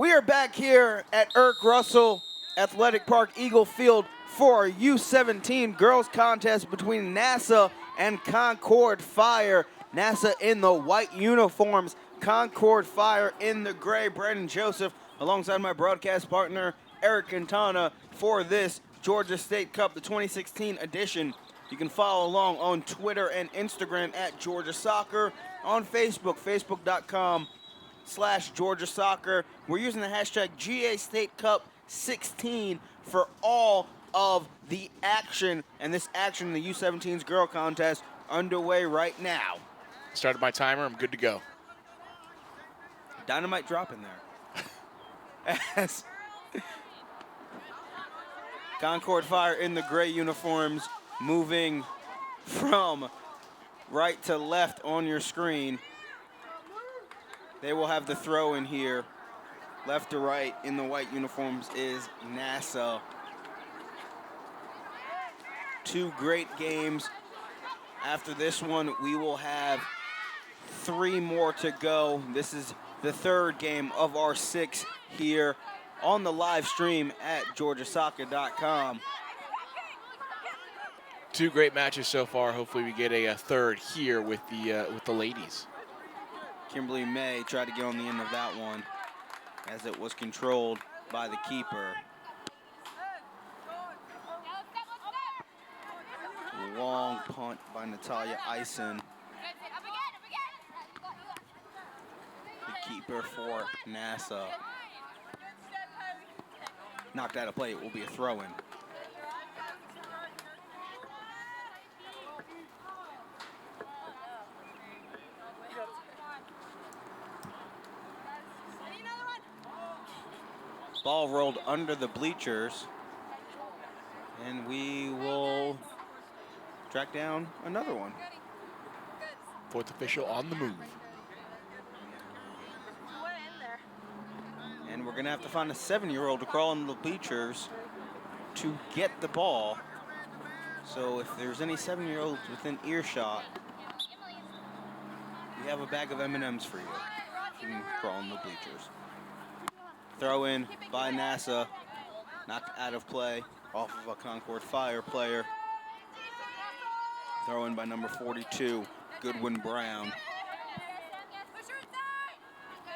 We are back here at Irk Russell Athletic Park Eagle Field for our U17 girls contest between NASA and Concord Fire. NASA in the white uniforms, Concord Fire in the gray. Brandon Joseph alongside my broadcast partner Eric Quintana for this Georgia State Cup, the 2016 edition. You can follow along on Twitter and Instagram at Georgia Soccer, on Facebook, facebook.com/Georgia Soccer. We're using the hashtag GA State Cup 16 for all of the action, and this action in the U17's girl contest underway right now. Started my timer, I'm good to go. Dynamite drop in there. As Concord Fire in the gray uniforms moving from right to left on your screen. They will have the throw in here. Left to right in the white uniforms is NASA. Two great games. After this one, we will have 3 more to go. This is the 3rd game of our 6 here on the live stream at georgiasoccer.com. 2 great matches so far. Hopefully we get a 3rd here with the ladies. Kimberly May tried to get on the end of that one as it was controlled by the keeper. Long punt by Natalia Eisen. The keeper for NASA. Knocked out of play, it will be a throw-in. Ball rolled under the bleachers, and we will track down another one. 4th official on the move. And we're gonna have to find a 7-year-old to crawl in the bleachers to get the ball. So if there's any 7-year-olds within earshot, we have a bag of M&Ms for you. You can crawl in the bleachers. Throw in by NASA, knocked out of play off of a Concord Fire player. Throw in by number 42, Goodwin Brown.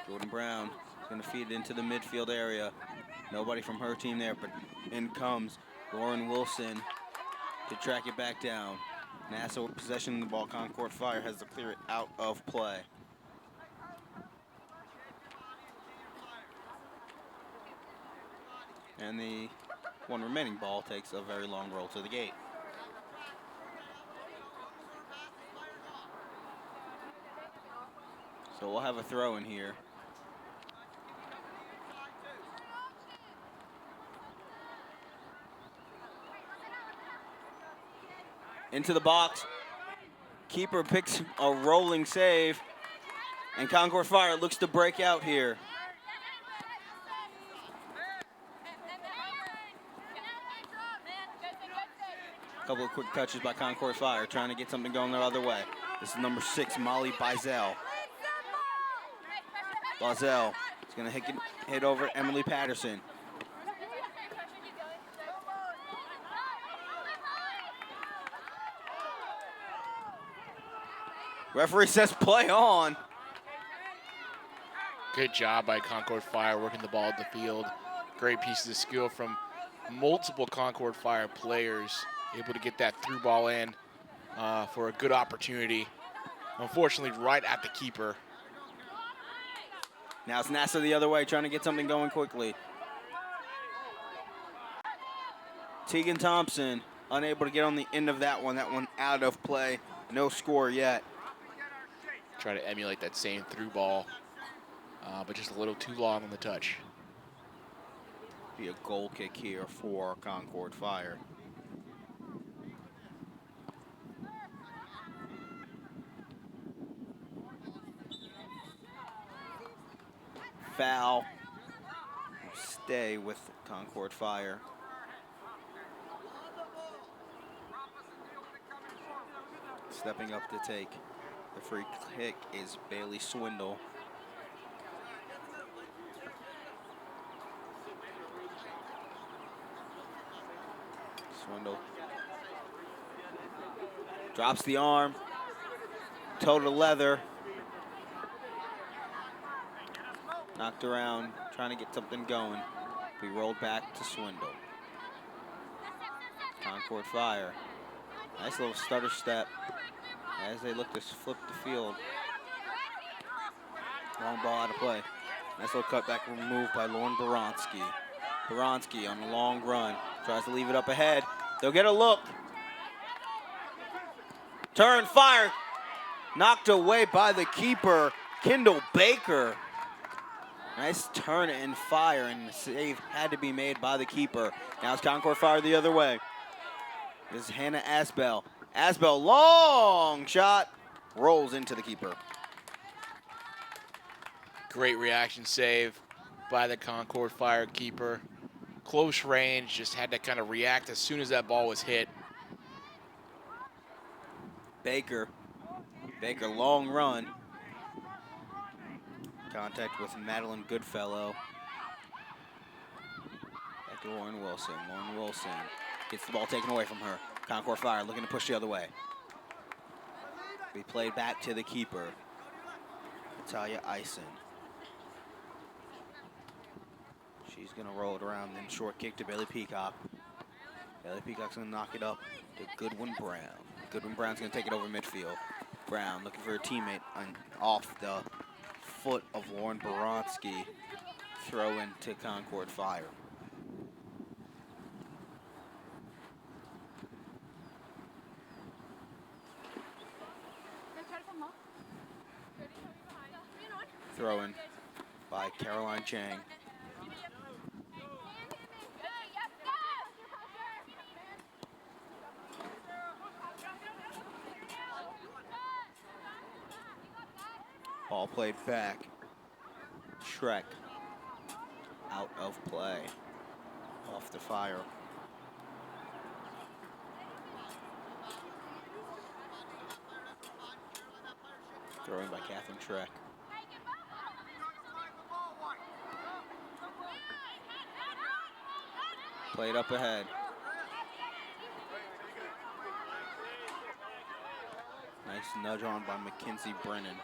Jordan Brown is going to feed it into the midfield area. Nobody from her team there, but in comes Lauren Wilson to track it back down. NASA with possession of the ball. Concord Fire has to clear it out of play. And the one remaining ball takes a very long roll to the gate. So we'll have a throw in here. Into the box. Keeper picks a rolling save. And Concord Fire looks to break out here. A couple of quick touches by Concord Fire, trying to get something going the other way. This is number 6, Molly Bizel. Bizel is going to hit over Emily Patterson. Referee says play on. Good job by Concord Fire working the ball at the field. Great pieces of skill from multiple Concord Fire players, able to get that through ball in for a good opportunity. Unfortunately, right at the keeper. Now it's NASA the other way, trying to get something going quickly. Tegan Thompson unable to get on the end of that one. That one out of play. No score yet. Try to emulate that same through ball, but just a little too long on the touch. Be a goal kick here for Concord Fire. Foul. Stay with Concord Fire. Stepping up to take the free kick is Bailey Swindle. Swindle drops the arm, toe to leather. Knocked around, trying to get something going. We rolled back to Swindle. Concord Fire. Nice little stutter step as they look to flip the field. Long ball out of play. Nice little cutback removed by Lauren Baronski. Baronski on a long run. Tries to leave it up ahead. They'll get a look. Turn, fire. Knocked away by the keeper, Kendall Baker. Nice turn and fire, and the save had to be made by the keeper. Now it's Concord Fire the other way. This is Hannah Asbell. Asbell, long shot, rolls into the keeper. Great reaction save by the Concord Fire keeper. Close range, just had to kind of react as soon as that ball was hit. Baker, long run. Contact with Madeline Goodfellow. Back to Lauren Wilson. Lauren Wilson gets the ball taken away from her. Concord Fire looking to push the other way. We played back to the keeper, Natalia Eisen. She's going to roll it around, then short kick to Bailey Peacock. Bailey Peacock's going to knock it up to Goodwin Brown. Goodwin Brown's going to take it over midfield. Brown looking for a teammate off the foot of Lauren Baronski. Throw into Concord Fire. Throw in by Caroline Chang. Ball played back. Shrek out of play. Off the Fire. Throwing by Catherine Shrek. Played up ahead. Nice nudge on by Mackenzie Brennan.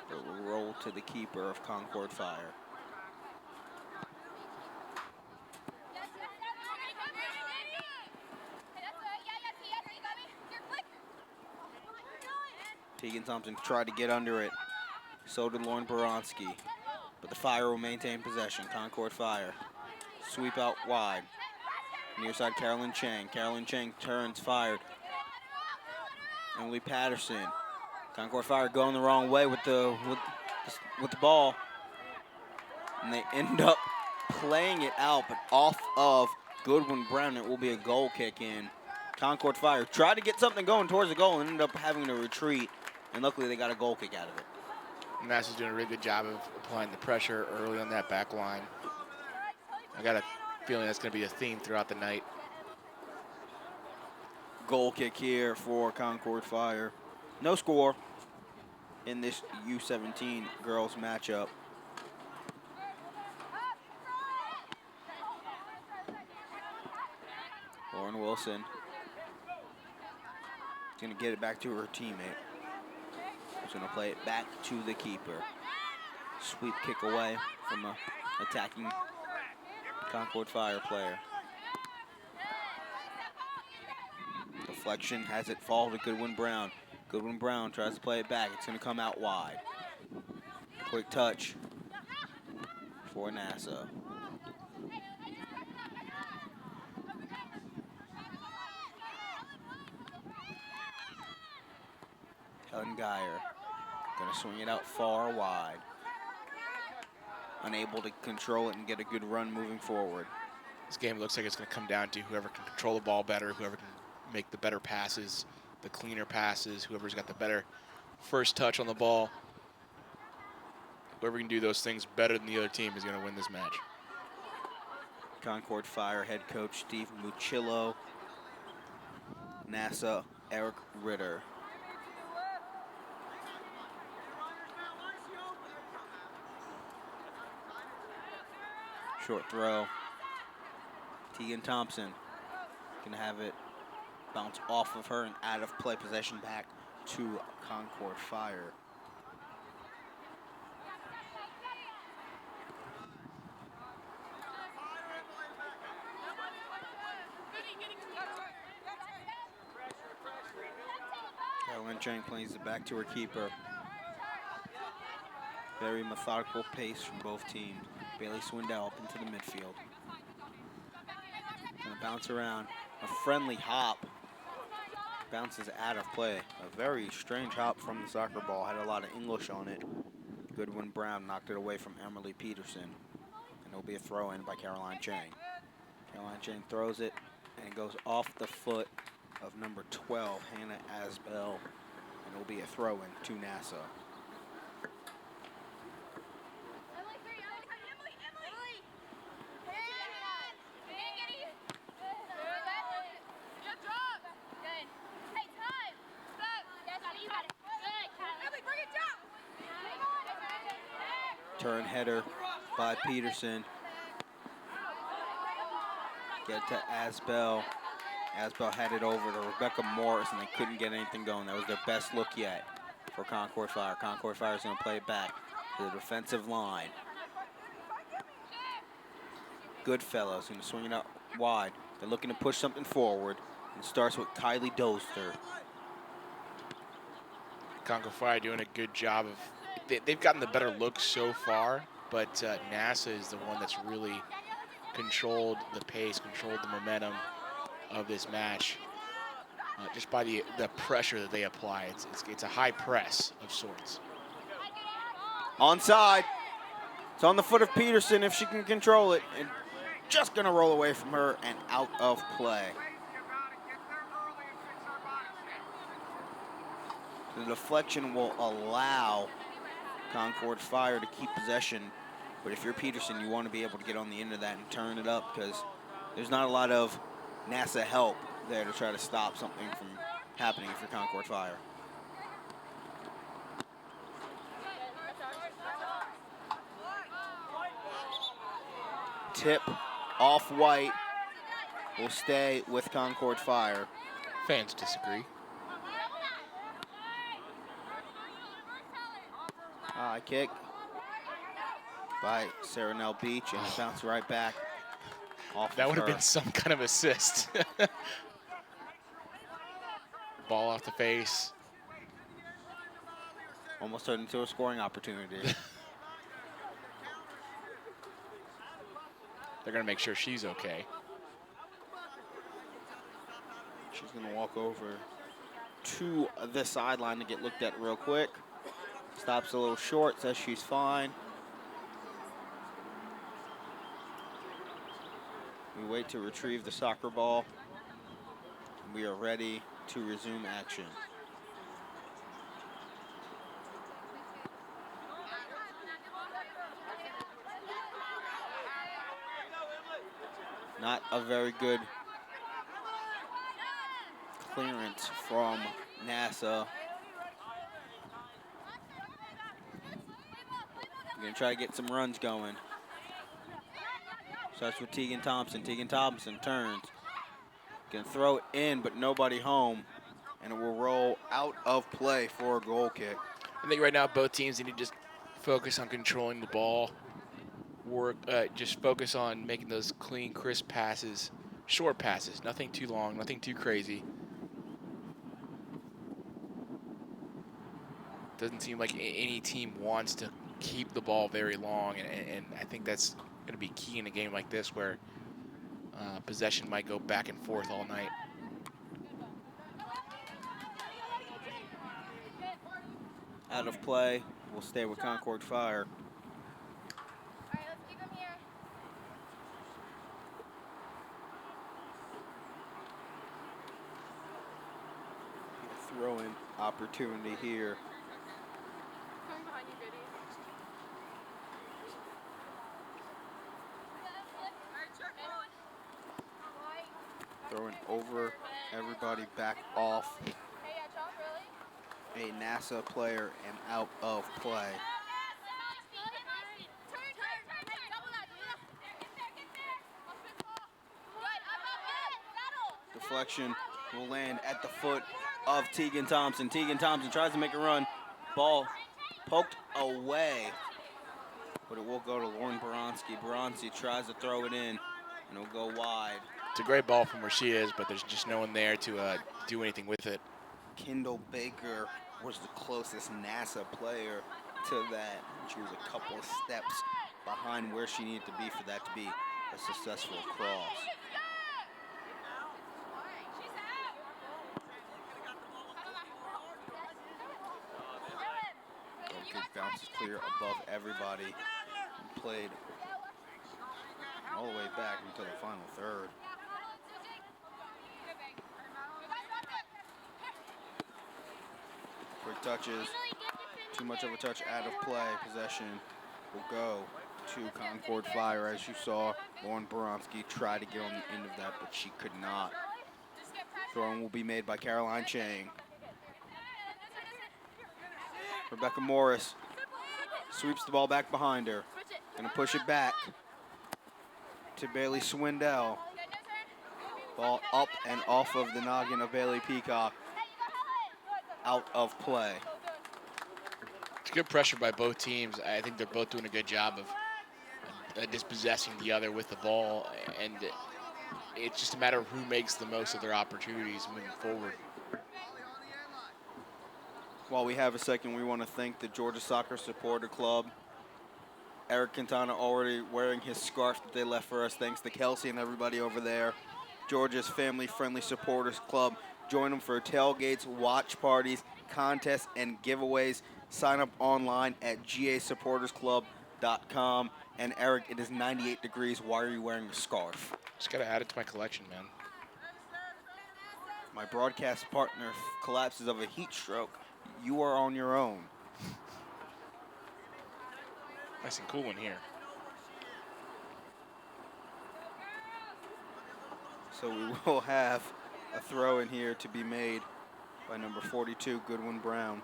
It will roll to the keeper of Concord Fire. Tegan Thompson tried to get under it. So did Lauren Baronski. But the Fire will maintain possession. Concord Fire. Sweep out wide. Near side, Carolyn Chang. Carolyn Chang turns, fired. Emily Patterson. Concord Fire going the wrong way with the ball. And they end up playing it out, but off of Goodwin Brown. It will be a goal kick in. Concord Fire tried to get something going towards the goal and ended up having to retreat. And luckily they got a goal kick out of it. Massa's doing a really good job of applying the pressure early on that back line. I got a feeling that's going to be a theme throughout the night. Goal kick here for Concord Fire. No score in this U17 girls matchup. Lauren Wilson is going to get it back to her teammate. She's going to play it back to the keeper. Sweep kick away from an attacking Concord Fire player. Deflection has it fall to Goodwin Brown. Goodwin Brown tries to play it back. It's going to come out wide. Quick touch for NASA. Helen Geyer going to swing it out far wide. Unable to control it and get a good run moving forward. This game looks like it's going to come down to whoever can control the ball better, whoever can make the better passes, the cleaner passes, whoever's got the better first touch on the ball. Whoever can do those things better than the other team is going to win this match. Concord Fire head coach Steve Mucillo. NASA Eric Ritter. Short throw. Tegan Thompson gonna have it bounce off of her and out of play. Possession back to Concord Fire. Caroline Chang plays it back to her keeper. Very methodical pace from both teams. Bailey Swindell up into the midfield. Gonna bounce around. A friendly hop. Bounces out of play. A very strange hop from the soccer ball. Had a lot of English on it. Goodwin Brown knocked it away from Emily Peterson. And it'll be a throw in by Caroline Chang. Caroline Chang throws it and it goes off the foot of number 12, Hannah Asbell. And it'll be a throw in to NASA. Turn header by Peterson. Get to Asbell. Asbell had it over to Rebecca Morris, and they couldn't get anything going. That was their best look yet for Concord Fire. Concord Fire is going to play it back to the defensive line. Goodfellows going to swing it out wide. They're looking to push something forward. It starts with Kylie Doster. Concord Fire doing a good job of. They've gotten the better look so far, but NASA is the one that's really controlled the pace, controlled the momentum of this match, just by the pressure that they apply. It's a high press of sorts. Onside. It's on the foot of Peterson if she can control it, and just going to roll away from her and out of play. The deflection will allow Concord Fire to keep possession, but if you're Peterson, you want to be able to get on the end of that and turn it up, because there's not a lot of NASA help there to try to stop something from happening if you're Concord Fire. Tip off white will stay with Concord Fire. Fans disagree. High kick by Sarah Nell Beach, and it bounced right back off That of would have her. been some kind of assist. Ball off the face. Almost turned into a scoring opportunity. They're going to make sure she's okay. She's going to walk over to the sideline to get looked at real quick. Stops a little short, says she's fine. We wait to retrieve the soccer ball. We are ready to resume action. Not a very good clearance from NASA. We're going to try to get some runs going. Starts with Tegan Thompson. Tegan Thompson turns. Can throw it in, but nobody home. And it will roll out of play for a goal kick. I think right now both teams need to just focus on controlling the ball. Just focus on making those clean, crisp passes. Short passes, nothing too long, nothing too crazy. Doesn't seem like any team wants to keep the ball very long, and I think that's going to be key in a game like this where possession might go back and forth all night. Out of play, we'll stay with Concord Fire. All right, let's keep them here. Throw-in opportunity here. Coming behind you, Goody. Throwing over everybody back off Hey, yeah, chop, really? a NASA player and out of play. deflection will land at the foot of Tegan Thompson. Tegan Thompson tries to make a run. Ball poked away, but it will go to Lauren Baronski. Baronski tries to throw it in, and it'll go wide. It's a great ball from where she is, but there's just no one there to do anything with it. Kendall Baker was the closest NASA player to that. She was a couple of steps behind where she needed to be for that to be a successful cross. Goal kick bounces clear above everybody. Played all the way back until the final third. Quick touches, too much of a touch out of play. Possession will go to Concord Fire. As you saw, Lauren Baronski tried to get on the end of that, but she could not. Throwing will be made by Caroline Chang. Rebecca Morris sweeps the ball back behind her. Gonna push it back to Bailey Swindell. Ball up and off of the noggin of Bailey Peacock. Out of play. It's good pressure by both teams. I think they're both doing a good job of dispossessing the other with the ball, and it's just a matter of who makes the most of their opportunities moving forward. While we have a second, we want to thank the Georgia Soccer Supporter Club. Eric Quintana already wearing his scarf that they left for us. Thanks to Kelsey and everybody over there. Georgia's family-friendly supporters club. Join them for tailgates, watch parties, contests, and giveaways. Sign up online at gasupportersclub.com. And Eric, it is 98 degrees. Why are you wearing a scarf? Just got to add it to my collection, man. My broadcast partner collapses of a heat stroke. You are on your own. Nice and cool in here. So we will have a throw in here to be made by number 42, Goodwin Brown.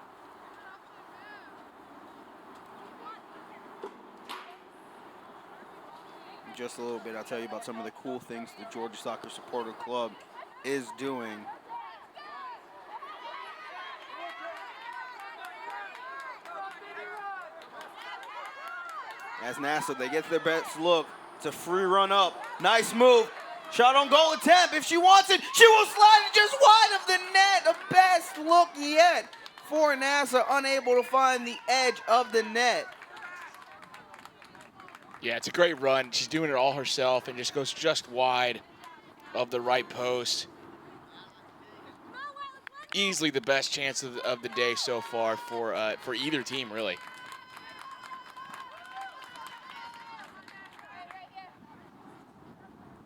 In just a little bit, I'll tell you about some of the cool things the Georgia Soccer Supporter Club is doing. As NASA, they get their best look. It's a free run up. Nice move. Shot on goal attempt. If she wants it, she will slide it just wide of the net. The best look yet for NASA, unable to find the edge of the net. Yeah, it's a great run. She's doing it all herself and just goes just wide of the right post. Easily the best chance of the day so far for either team, really.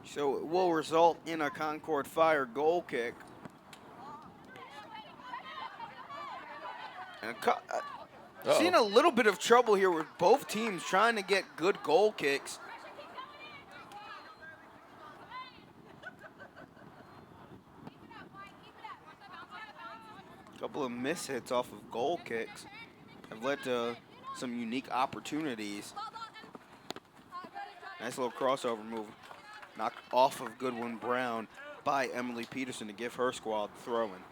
So it will result in a Concord Fire goal kick. And seeing a little bit of trouble here with both teams trying to get good goal kicks. A couple of mishits off of goal kicks have led to some unique opportunities. Nice little crossover move. Knocked off of Goodwin Brown by Emily Peterson to give her squad the throw-in.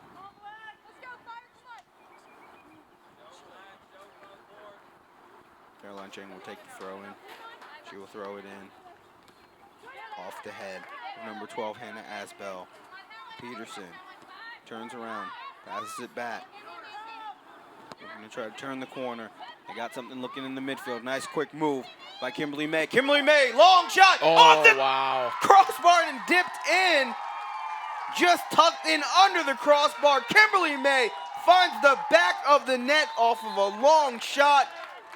Caroline Chang will take the throw-in. She will throw it in. Off the head. Number 12, Hannah Asbell. Peterson turns around, passes it back. They're going to try to turn the corner. They got something looking in the midfield. Nice quick move by Kimberly May. Kimberly May, long shot. Oh, wow. Crossbar and dipped in. Just tucked in under the crossbar. Kimberly May finds the back of the net off of a long shot.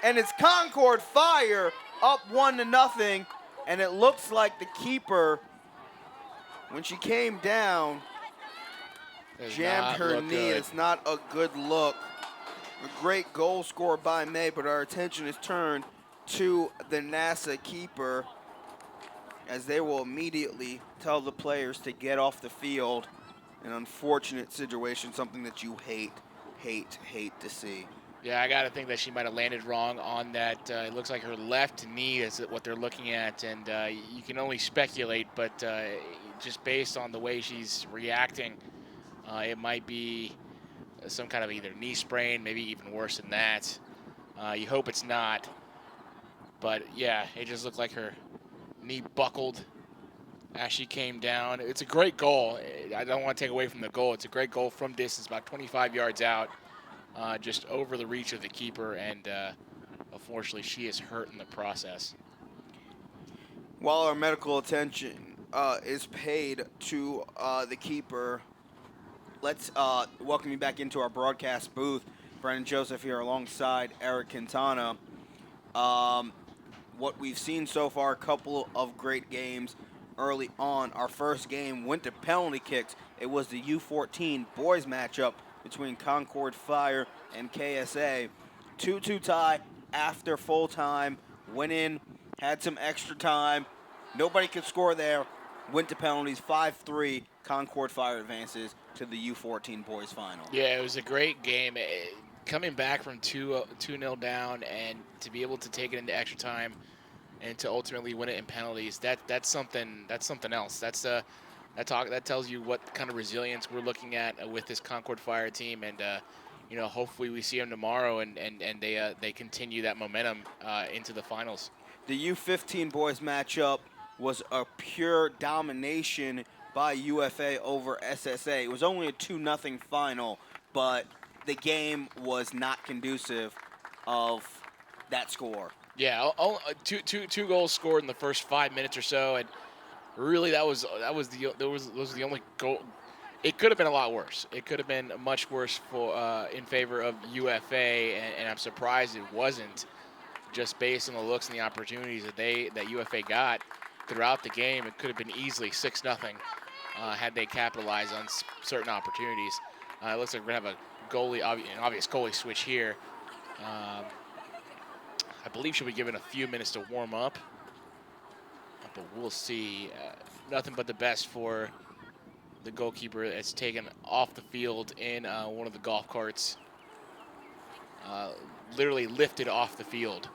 And it's Concord Fire up 1-0. And it looks like the keeper, when she came down, jammed her knee. It's not a good look. A great goal score by May, but our attention is turned to the NASA keeper as they will immediately tell the players to get off the field. An unfortunate situation, something that you hate to see. Yeah, I got to think that she might have landed wrong on that. It looks like her left knee is what they're looking at, and you can only speculate, but just based on the way she's reacting, it might be some kind of either knee sprain, maybe even worse than that. You hope it's not, but yeah, it just looked like her knee buckled as she came down. It's a great goal. I don't want to take away from the goal. It's a great goal from distance, about 25 yards out, just over the reach of the keeper, and unfortunately, she is hurt in the process. While our medical attention is paid to the keeper, let's welcome you back into our broadcast booth. Brendan Joseph here alongside Eric Quintana. Um, what we've seen so far, a couple of great games early on. Our first game went to penalty kicks. It was the U14 boys matchup between Concord Fire and KSA. 2-2 tie after full time. Went in, had some extra time. Nobody could score there. Went to penalties 5-3. Concord Fire advances to the U14 boys final. Yeah, it was a great game. Coming back from 2-0 down and to be able to take it into extra time and to ultimately win it in penalties, that's something else. That tells you what kind of resilience we're looking at with this Concord Fire team, and hopefully we see them tomorrow and they continue that momentum into the finals. The U15 boys matchup was a pure domination by UFA over SSA. It was only a 2-0 final, but the game was not conducive of that score. Yeah, two goals scored in the first 5 minutes or so, and really those were the only goal. It could have been a lot worse. It could have been much worse for in favor of UFA, and I'm surprised it wasn't. Just based on the looks and the opportunities that UFA got throughout the game, it could have been easily 6-0 had they capitalized on certain opportunities. It looks like we're gonna have an obvious goalie switch here. I believe she'll be given a few minutes to warm up, but we'll see. Nothing but the best for the goalkeeper that's taken off the field in one of the golf carts. Literally lifted off the field,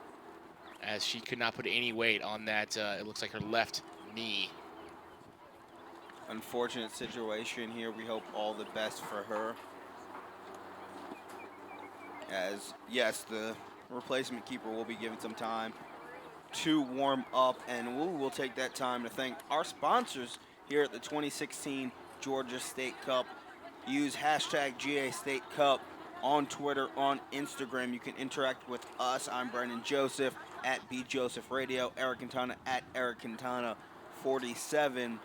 as she could not put any weight on that. It looks like her left knee. Unfortunate situation here. We hope all the best for her. As, yes, the replacement keeper will be given some time to warm up, and we'll take that time to thank our sponsors here at the 2016 Georgia State Cup. Use hashtag GA State Cup on Twitter, on Instagram. You can interact with us. I'm Brendan Joseph at BJosephRadio, Eric Quintana at Eric Quintana 47.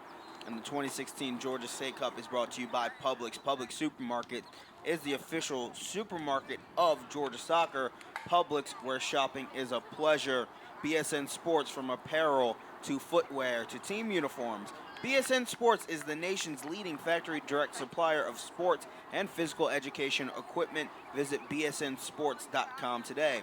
And the 2016 Georgia State Cup is brought to you by Publix. Publix Supermarket is the official supermarket of Georgia soccer. Publix, where shopping is a pleasure. BSN Sports, from apparel to footwear to team uniforms. BSN Sports is the nation's leading factory direct supplier of sports and physical education equipment. Visit bsnsports.com today.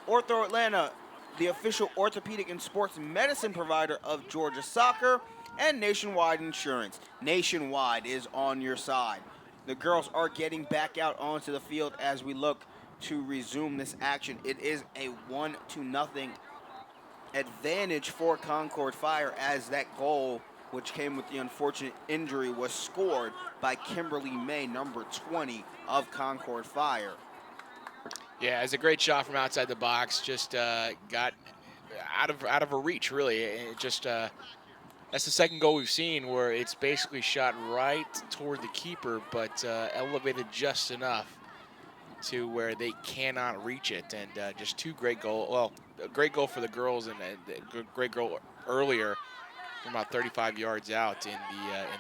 Ortho Atlanta, the official orthopedic and sports medicine provider of Georgia soccer. And Nationwide Insurance. Nationwide is on your side. The girls are getting back out onto the field as we look to resume this action. It is a 1-0 advantage for Concord Fire, as that goal, which came with the unfortunate injury, was scored by Kimberly May, number 20 of Concord Fire. Yeah, it's a great shot from outside the box. Just got out of her reach, really. It just that's the second goal we've seen where it's basically shot right toward the keeper, but elevated just enough to where they cannot reach it. And just two great goals. Well, a great goal for the girls, and a great goal earlier from about 35 yards out in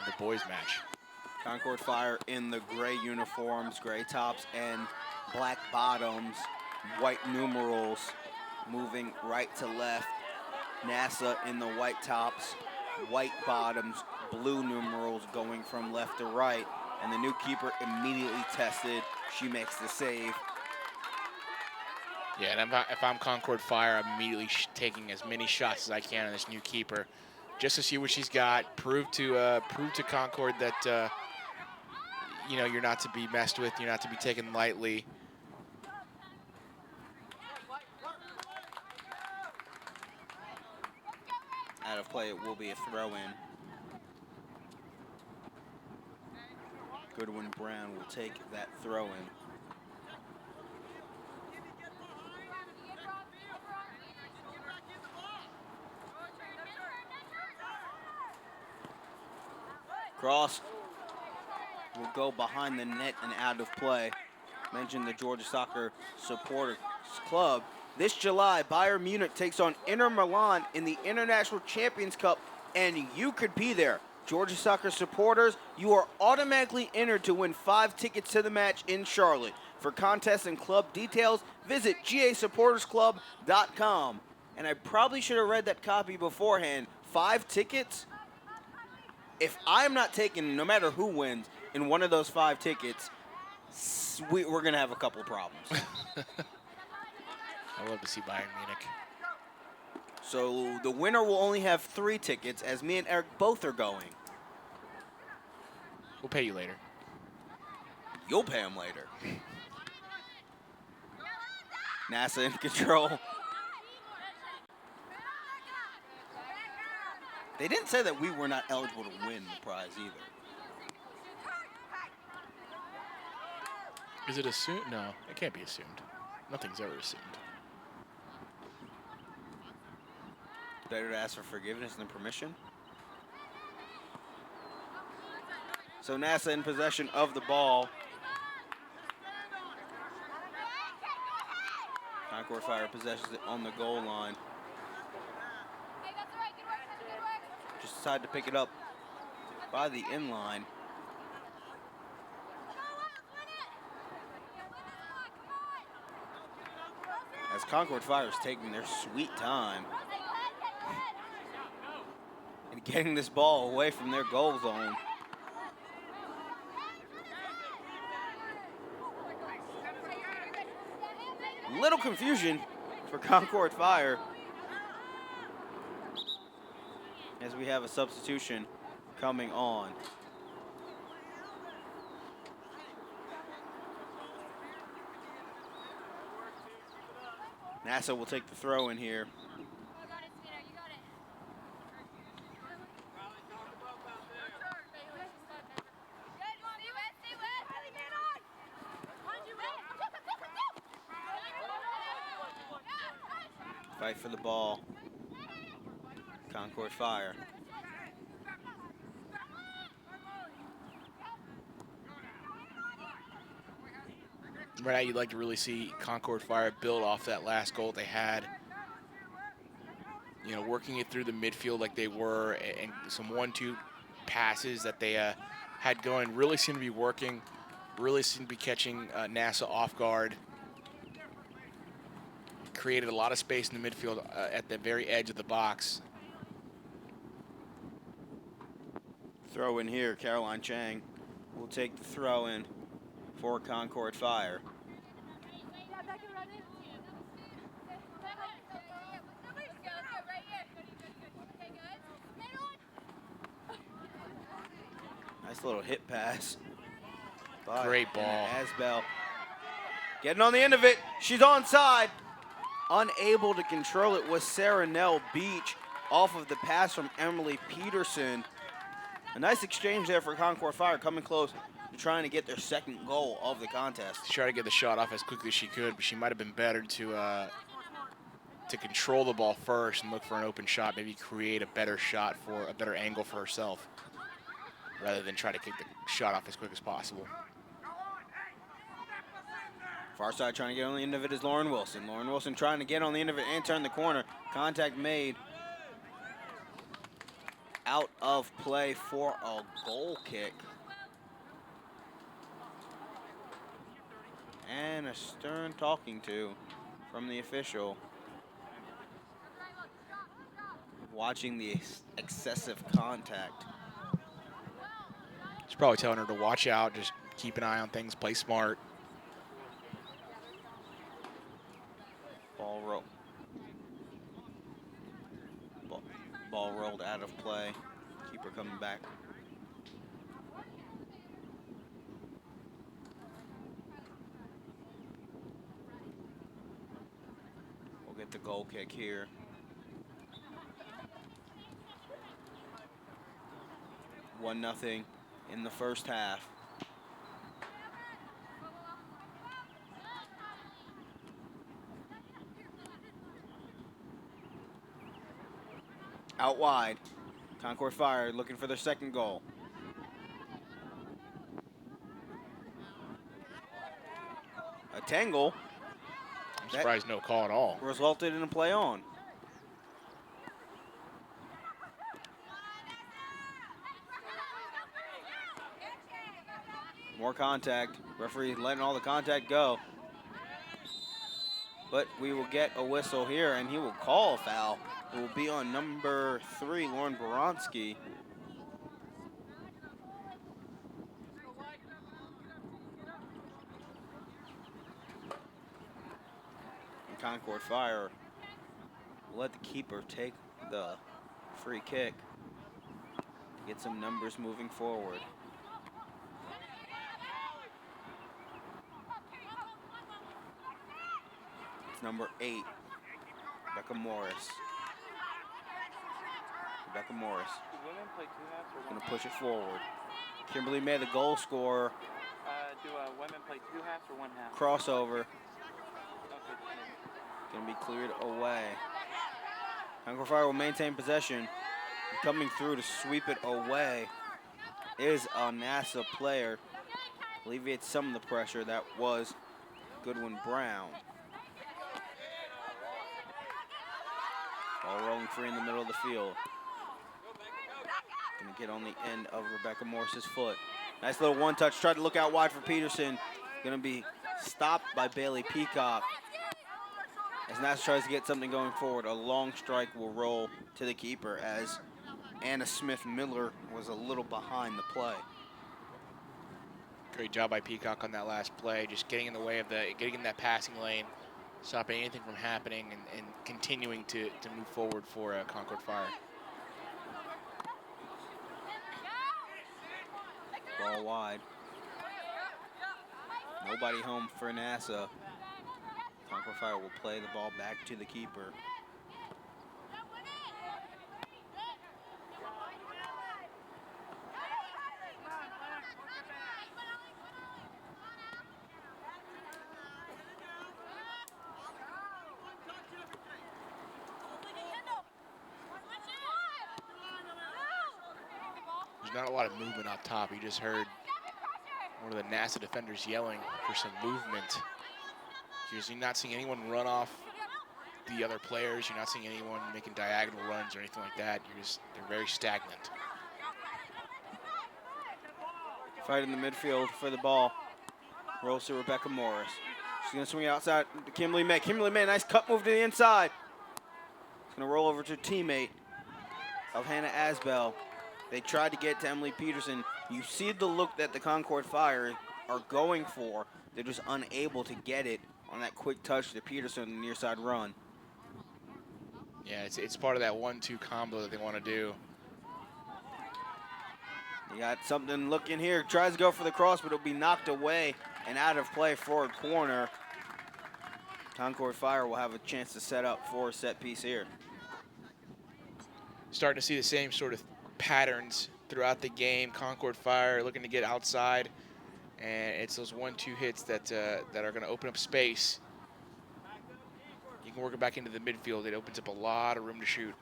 the boys match. Concord Fire in the gray uniforms, gray tops and black bottoms, white numerals, moving right to left. NASA in the white tops, white bottoms, blue numerals, going from left to right. And the new keeper immediately tested. She makes the save. Yeah, and if I'm Concord Fire, I'm immediately taking as many shots as I can on this new keeper, just to see what she's got. Prove to Concord that you're not to be messed with. You're not to be taken lightly. of play, it will be a throw-in. Goodwin Brown will take that throw-in. Cross will go behind the net and out of play. Mentioned the Georgia Soccer Supporters Club. This July, Bayern Munich takes on Inter Milan in the International Champions Cup, and you could be there. Georgia Soccer supporters, you are automatically entered to win 5 tickets to the match in Charlotte. For contests and club details, visit gasupportersclub.com. And I probably should have read that copy beforehand. 5 tickets? If I'm not taking, no matter who wins, in one of those 5 tickets, we're going to have a couple problems. I love to see Bayern Munich. So the winner will only have 3 tickets, as me and Eric both are going. We'll pay you later. You'll pay him later. NASA in control. They didn't say that we were not eligible to win the prize either. Is it assumed? No, it can't be assumed. Nothing's ever assumed. Better to ask for forgiveness than permission. So NASA in possession of the ball. Concord Fire possesses it on the goal line. Just decided to pick it up by the inline. As Concord Fire is taking their sweet time and getting this ball away from their goal zone. Little confusion for Concord Fire as we have a substitution coming on. NASA will take the throw in here. Fight for the ball. Concord Fire. Right now, you'd like to really see Concord Fire build off that last goal they had. You know, working it through the midfield like they were, and some 1-2 passes that they had going really seem to be working. Really seem to be catching NASA off guard. Created a lot of space in the midfield at the very edge of the box. Throw in here, Caroline Chang will take the throw in for Concord Fire. Nice little hit pass. Great ball. Asbel getting on the end of it. She's onside. Unable to control it was Sarah Nell Beach off of the pass from Emily Peterson. A nice exchange there for Concord Fire, coming close to trying to get their second goal of the contest. She tried to get the shot off as quickly as she could, but she might have been better to control the ball first and look for an open shot, maybe create a better shot for a better angle for herself, rather than try to kick the shot off as quick as possible. Far side trying to get on the end of it is Lauren Wilson. Lauren Wilson trying to get on the end of it and turn the corner. Contact made. Out of play for a goal kick. And a stern talking to from the official. Watching the excessive contact. She's probably telling her to watch out, just keep an eye on things, play smart. Ball rolled out of play. Keeper coming back. We'll get the goal kick here. 1-0 in the first half. Out wide. Concord Fire looking for their second goal. A tangle. I'm surprised no call at all. Resulted in a play on. More contact. Referee letting all the contact go. But we will get a whistle here, and he will call a foul. It will be on number 3, Lauren Boronsky. And Concord Fire will let the keeper take the free kick to get some numbers moving forward. It's number 8, Rebecca Morris. Rebecca Morris going to push it forward. Kimberly May, the goal scorer. Do women play 2 halves or 1 half? Crossover. Okay. Going to be cleared away. Concord Fire will maintain possession. Coming through to sweep it away is a NASA player. Alleviates some of the pressure. That was Goodwin Brown. Ball rolling free in the middle of the field. Gonna get on the end of Rebecca Morris's foot. Nice little one-touch. Tried to look out wide for Peterson. Gonna be stopped by Bailey Peacock. As NASA tries to get something going forward, a long strike will roll to the keeper as Anna Smith-Miller was a little behind the play. Great job by Peacock on that last play, just getting in the way of getting in that passing lane, stopping anything from happening, and continuing to move forward for Concord Fire. Ball wide. Nobody home for NASA. Concord Fire will play the ball back to the keeper. There's not a lot of movement up top. You just heard one of the NASA defenders yelling for some movement. You're not seeing anyone run off the other players. You're not seeing anyone making diagonal runs or anything like that. They're very stagnant. Fight in the midfield for the ball. Rolls to Rebecca Morris. She's going to swing it outside to Kimberly May. Kimberly May, nice cut move to the inside. It's going to roll over to a teammate of Hannah Asbell. They tried to get to Emily Peterson. You see the look that the Concord Fire are going for. They're just unable to get it on that quick touch to Peterson on the near side run. Yeah, it's part of that 1-2 combo that they want to do. You got something looking here. Tries to go for the cross, but it'll be knocked away and out of play for a corner. Concord Fire will have a chance to set up for a set piece here. Starting to see the same sort of patterns throughout the game. Concord Fire looking to get outside, and it's those 1-2 hits that are going to open up space. You can work it back into the midfield. It opens up a lot of room to shoot.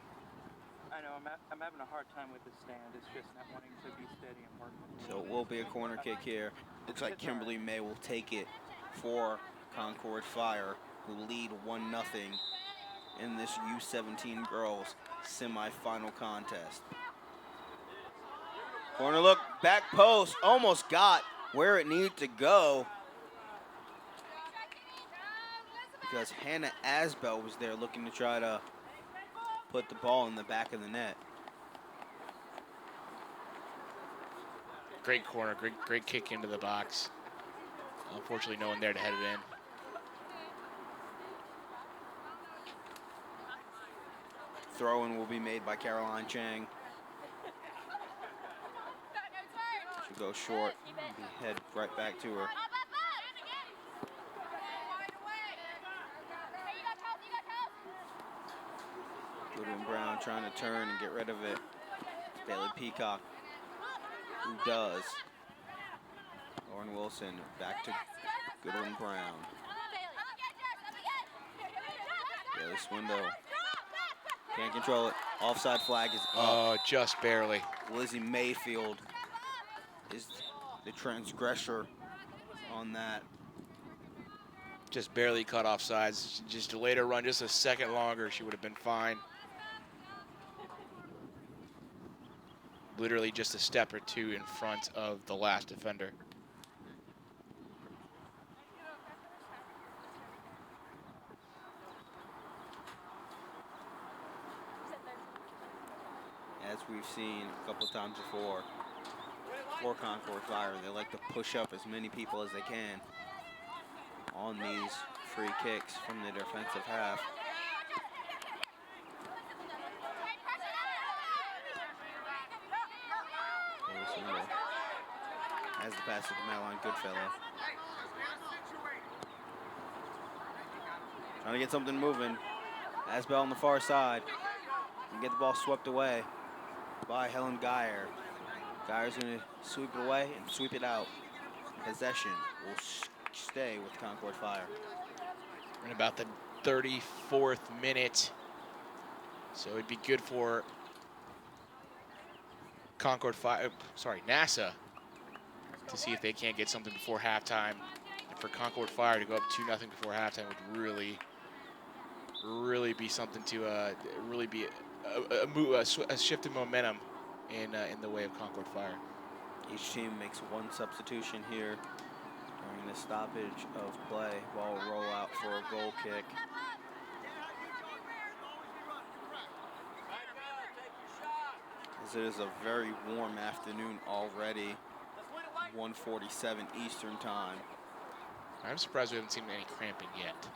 I know, I'm having a hard time with the stand. It's just not wanting to be steady and work. So it will be a corner kick here. Looks like Kimberly May will take it for Concord Fire, who lead 1-0 in this U17 girls semifinal contest. Corner look, back post, almost got where it needed to go. Because Hannah Asbell was there looking to try to put the ball in the back of the net. Great corner, great kick into the box. Unfortunately, no one there to head it in. Throw-in will be made by Caroline Chang. She'll go short and be head right back to her. Goodwin Brown trying to turn and get rid of it. Bailey Peacock who does. Lauren Wilson back to Goodwin Brown. Bailey Swindle can't control it. Offside flag is up. Oh, just barely. Lizzie Mayfield is the transgressor on that. Just barely cut off sides. Just delayed her run just a second longer. She would have been fine. Literally just a step or two in front of the last defender. As we've seen a couple times before, for Concord Fire, they like to push up as many people as they can on these free kicks from the defensive half. As the pass to the Madeline Goodfellow. Trying to get something moving. Asbell on the far side. And get the ball swept away by Helen Geyer. Geyer's going to sweep it away and sweep it out. Possession will stay with Concord Fire. We're in about the 34th minute. So it'd be good for Concord Fire, NASA, to see if they can't get something before halftime. And for Concord Fire to go up 2-0 before halftime would really be something to really be a shift in momentum in the way of Concord Fire. Each team makes one substitution here during the stoppage of play. Ball will roll out for a goal kick. As it is a very warm afternoon already. 1:47 Eastern time. I'm surprised we haven't seen any cramping yet.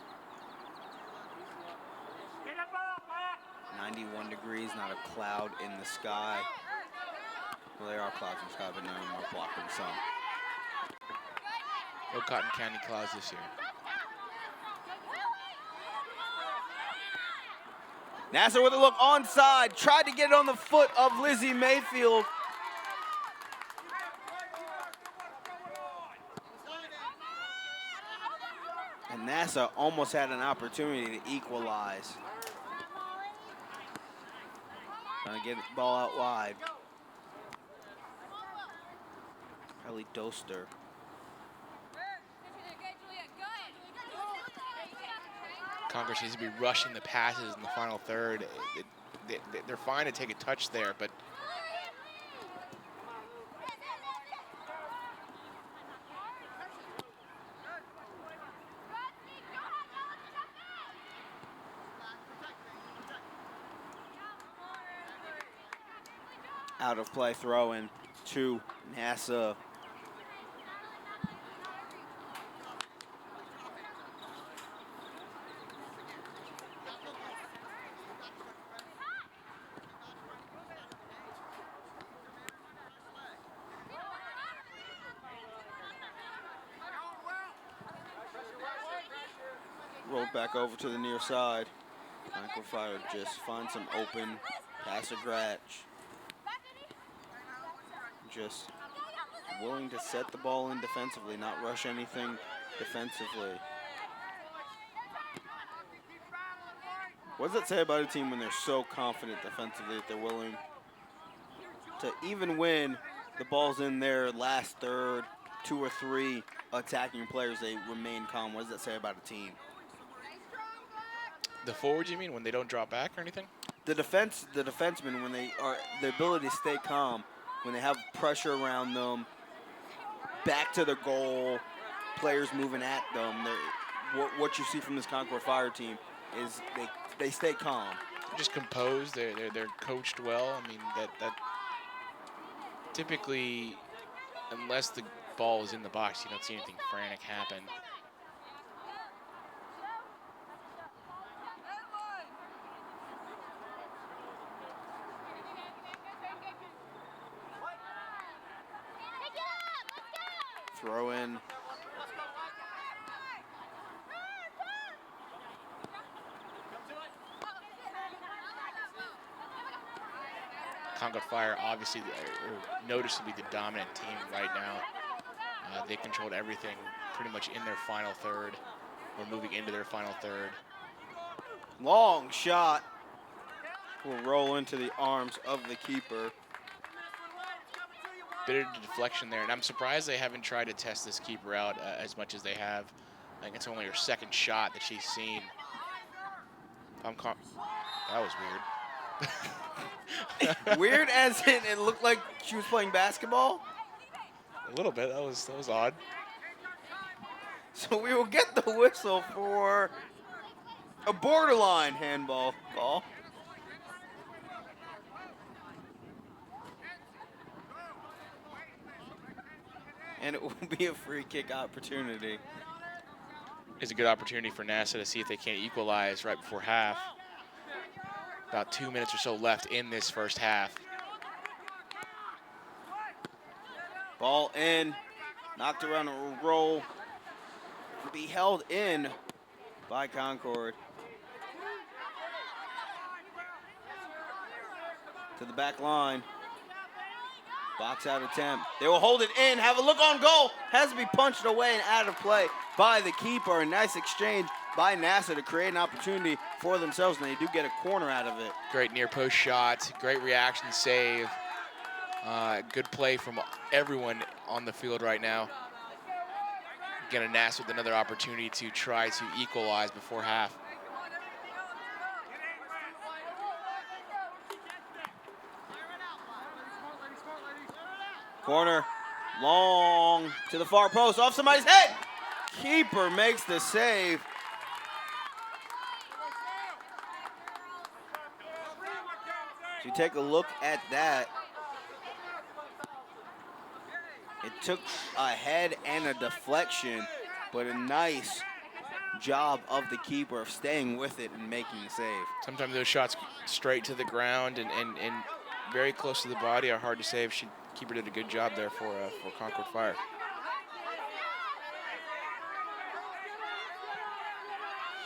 91 degrees, not a cloud in the sky. Well, there are clouds in the sky, but none of them are blocking the sun. No Cotton County clouds this year. Nassar with a look onside, tried to get it on the foot of Lizzie Mayfield. And Nassar almost had an opportunity to equalize. Trying to get the ball out wide. Ellie Doster. Congress needs to be rushing the passes in the final third. They're fine to take a touch there, but out of play throw-in to NASA. Rolled back over to the near side. Concord Fire just find some open pass or Gratch. Just willing to set the ball in defensively, not rush anything defensively. What does that say about a team when they're so confident defensively that they're willing to, even when the ball's in their last third, 2 or 3 attacking players, they remain calm? What does that say about a team? the forwards, you mean, when they don't drop back or anything? The defensemen, when they are, the ability to stay calm, when they have pressure around them, back to the goal, players moving at them. What you see from this Concord Fire team is they stay calm. They're just composed. They're coached well. I mean, that typically, unless the ball is in the box, you don't see anything frantic happen. Throw in. Concord Fire obviously noticeably the dominant team right now. They controlled everything pretty much in their final third, or moving into their final third. Long shot will roll into the arms of the keeper. Bit of deflection there, and I'm surprised they haven't tried to test this keeper out as much as they have. I think it's only her second shot that she's seen. That was weird. Weird as in it looked like she was playing basketball. A little bit. That was odd. So we will get the whistle for a borderline handball call. And it will be a free kick opportunity. It's a good opportunity for NASA to see if they can't equalize right before half. About 2 minutes or so left in this first half. Ball in, knocked around a roll, be held in by Concord. To the back line. Box out attempt. They will hold it in, have a look on goal. Has to be punched away and out of play by the keeper. A nice exchange by NASA to create an opportunity for themselves, and they do get a corner out of it. Great near post shot, great reaction save. Good play from everyone on the field right now. Again, NASA with another opportunity to try to equalize before half. Corner, long to the far post, off somebody's head. Keeper makes the save. If you take a look at that, it took a head and a deflection, but a nice job of the keeper of staying with it and making the save. Sometimes those shots straight to the ground and very close to the body are hard to save. Keeper did a good job there for Concord Fire.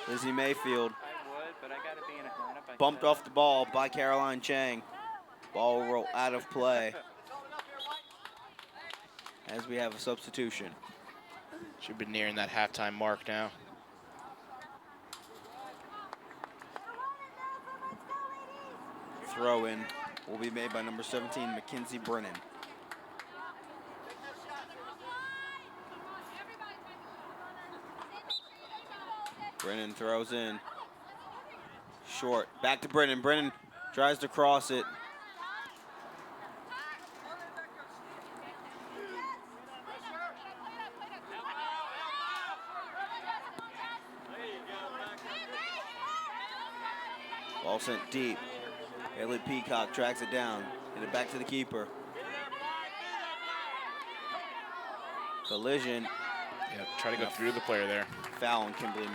Lizzie Mayfield I would, but I gotta be in Atlanta by bumped 7. off the ball by Caroline Chang. Ball will roll out of play as we have a substitution. Should be nearing that halftime mark now. Throw in will be made by number 17, Mackenzie Brennan. Brennan throws in. Short, back to Brennan. Brennan tries to cross it. Ball sent deep. Haley Peacock tracks it down. Hit it back to the keeper. Collision. Yeah, try to go through the player there. Foul on Kimberly May.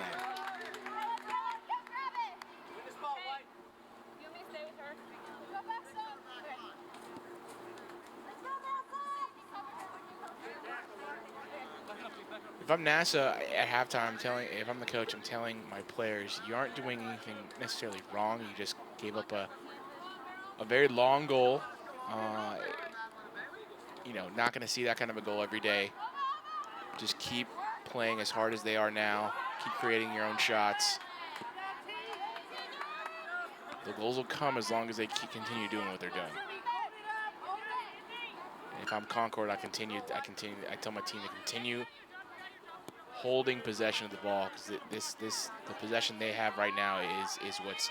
If I'm NASA at halftime, if I'm the coach, I'm telling my players, you aren't doing anything necessarily wrong. You just gave up a very long goal. Not going to see that kind of a goal every day. Just keep playing as hard as they are now. Keep creating your own shots. The goals will come as long as they continue doing what they're doing. And if I'm Concord, I tell my team to continue holding possession of the ball, because the possession they have right now is what's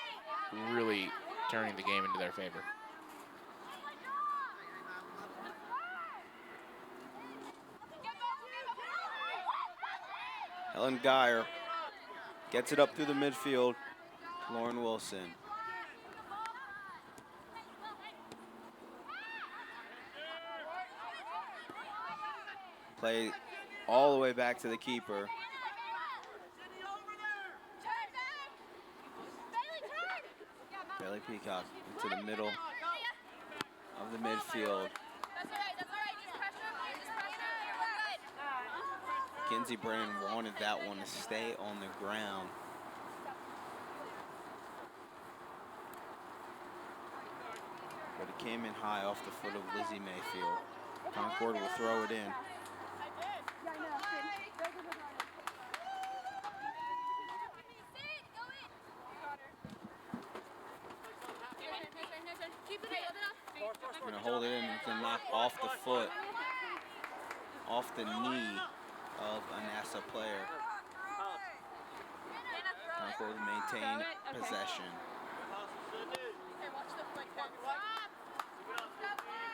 really turning the game into their favor. Helen Geyer gets it up through the midfield. Lauren Wilson. Play all the way back to the keeper. Bailey Peacock into the middle of the midfield. Kinsey Brennan wanted that one to stay on the ground. but it came in high off the foot of Lizzie Mayfield. Concord will throw it in. Going to hold it in and then knock off the foot, off the knee of a NASA player. Concord will maintain possession.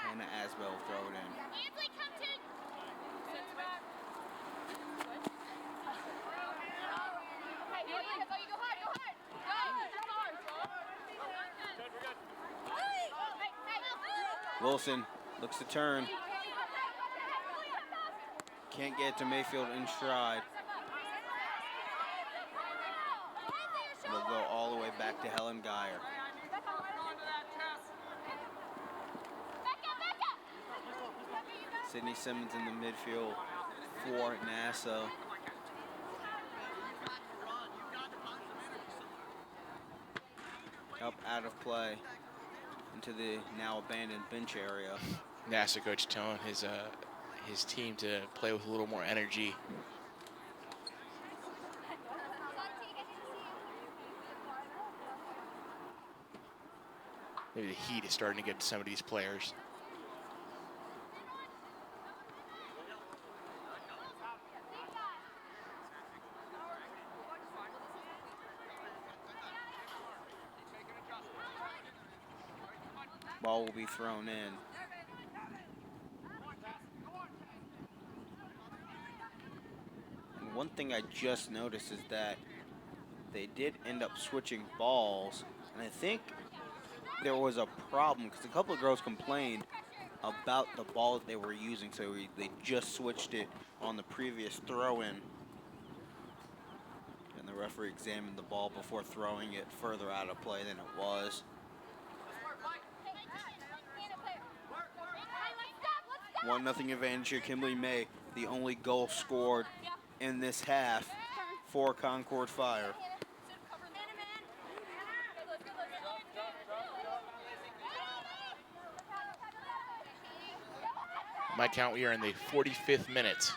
Hannah Asbell will throw it in. Wilson looks to turn. Can't get to Mayfield in stride. They'll go all the way back to Helen Geyer. Sydney Simmons in the midfield for NASA. Up out of play into the now abandoned bench area. NASA coach telling his team to play with a little more energy. Maybe the heat is starting to get to some of these players. Ball will be thrown in. And one thing I just noticed is that they did end up switching balls, and I think there was a problem because a couple of girls complained about the ball that they were using, so they just switched it on the previous throw-in. And the referee examined the ball before throwing it further out of play than it was. 1-0 advantage here. Kimberly May, the only goal scored in this half for Concord Fire. My count, we are in the 45th minute.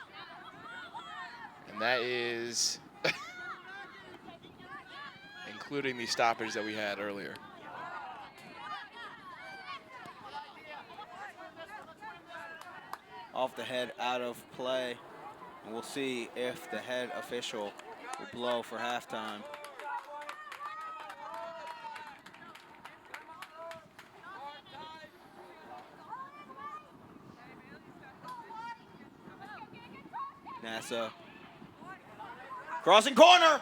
And that is including the stoppage that we had earlier. Off the head, out of play. And we'll see if the head official will blow for halftime. NASA. Crossing corner.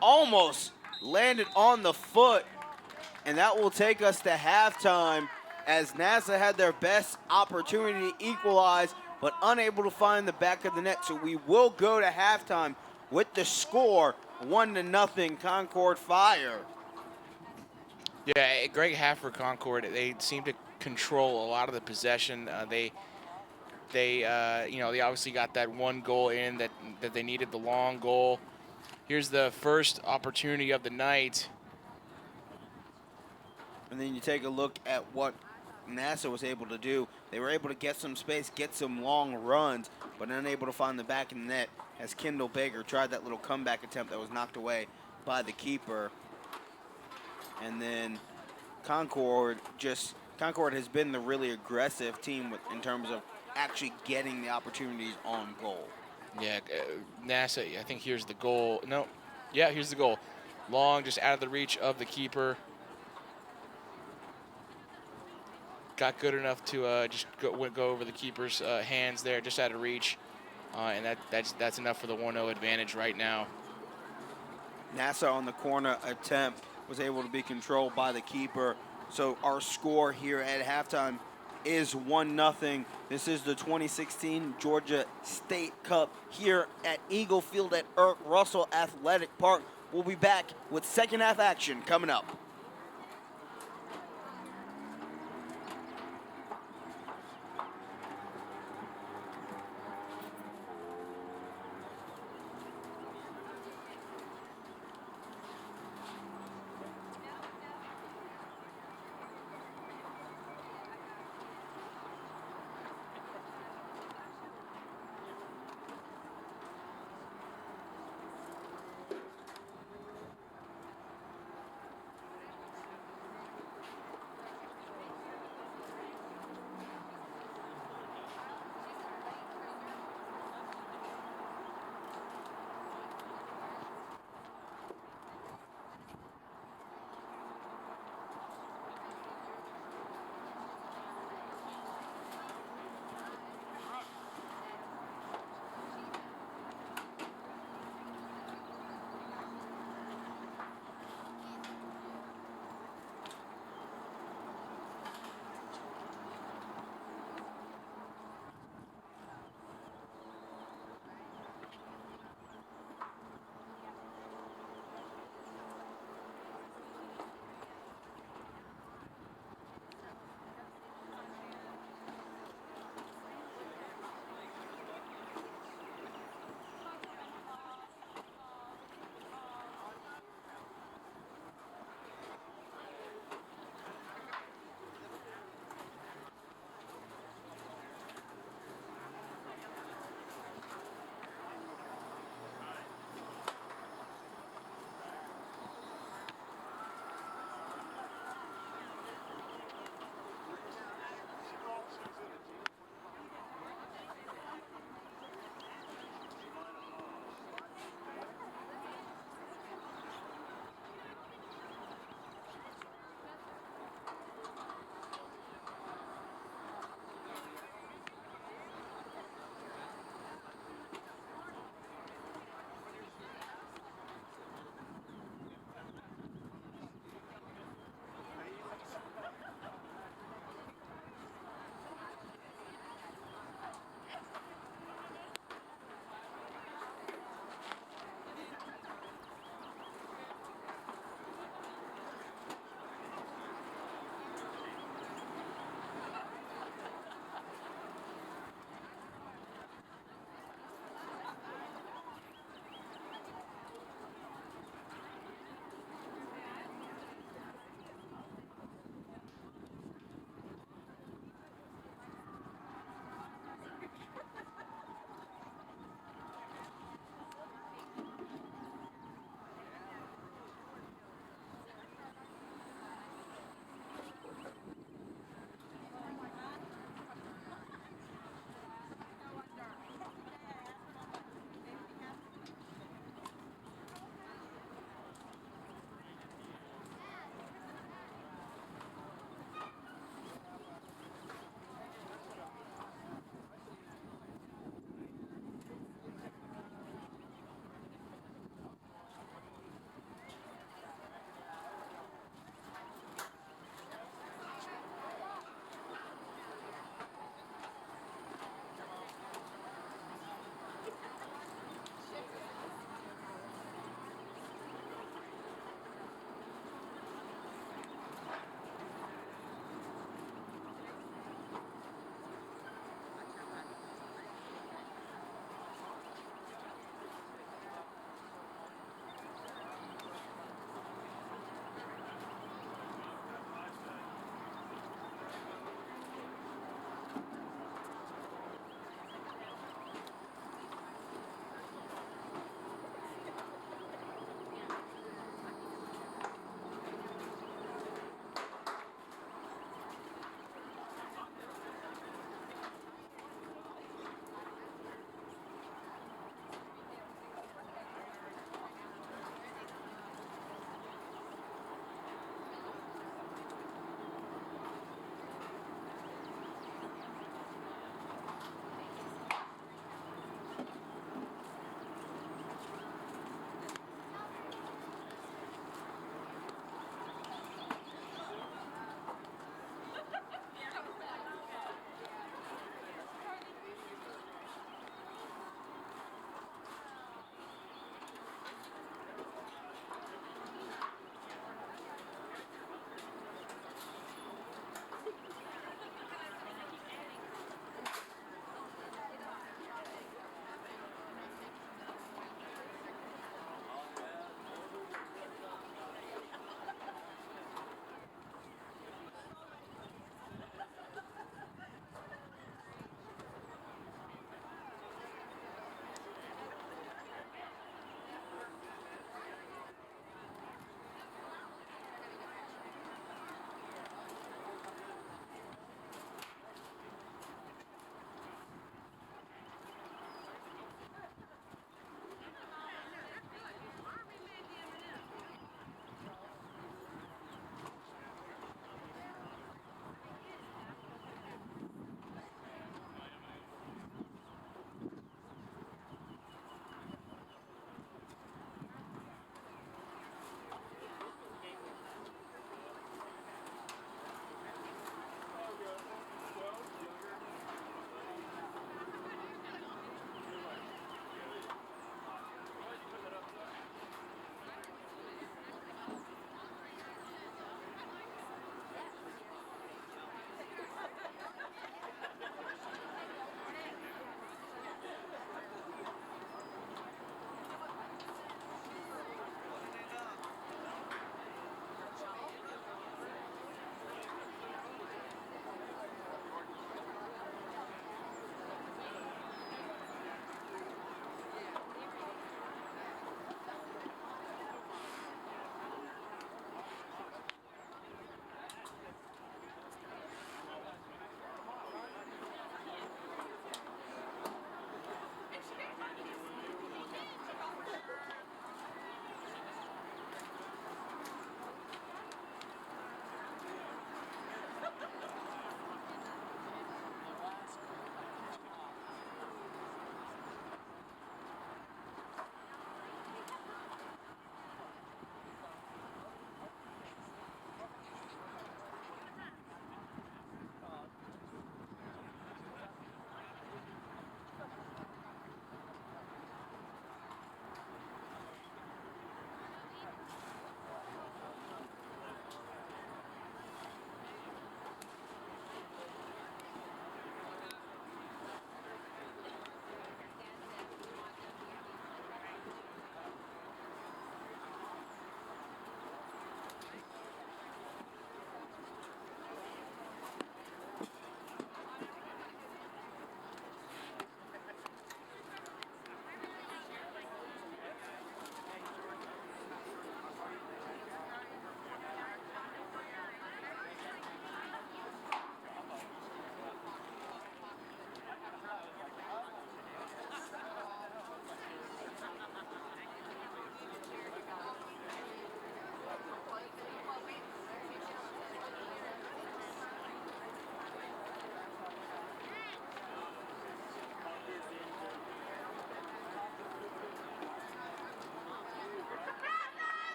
Almost landed on the foot. And that will take us to halftime as NASA had their best opportunity to equalize, but unable to find the back of the net. So we will go to halftime with the score 1-0 Concord Fire. Yeah, a great half for Concord. They seem to control a lot of the possession. They obviously got that one goal in that they needed, the long goal. Here's the first opportunity of the night. And then you take a look at what NASA was able to do. They were able to get some space, get some long runs, but unable to find the back of the net as Kendall Baker tried that little comeback attempt that was knocked away by the keeper. And then Concord has been the really aggressive team in terms of actually getting the opportunities on goal. Yeah, NASA, I think here's the goal. No, yeah, here's the goal. Long, just out of the reach of the keeper. Got good enough to just go over the keeper's hands there, just out of reach. And that's enough for the 1-0 advantage right now. NASA on the corner attempt was able to be controlled by the keeper. So our score here at halftime is 1-0. This is the 2016 Georgia State Cup here at Eagle Field at Irk Russell Athletic Park. We'll be back with second half action coming up.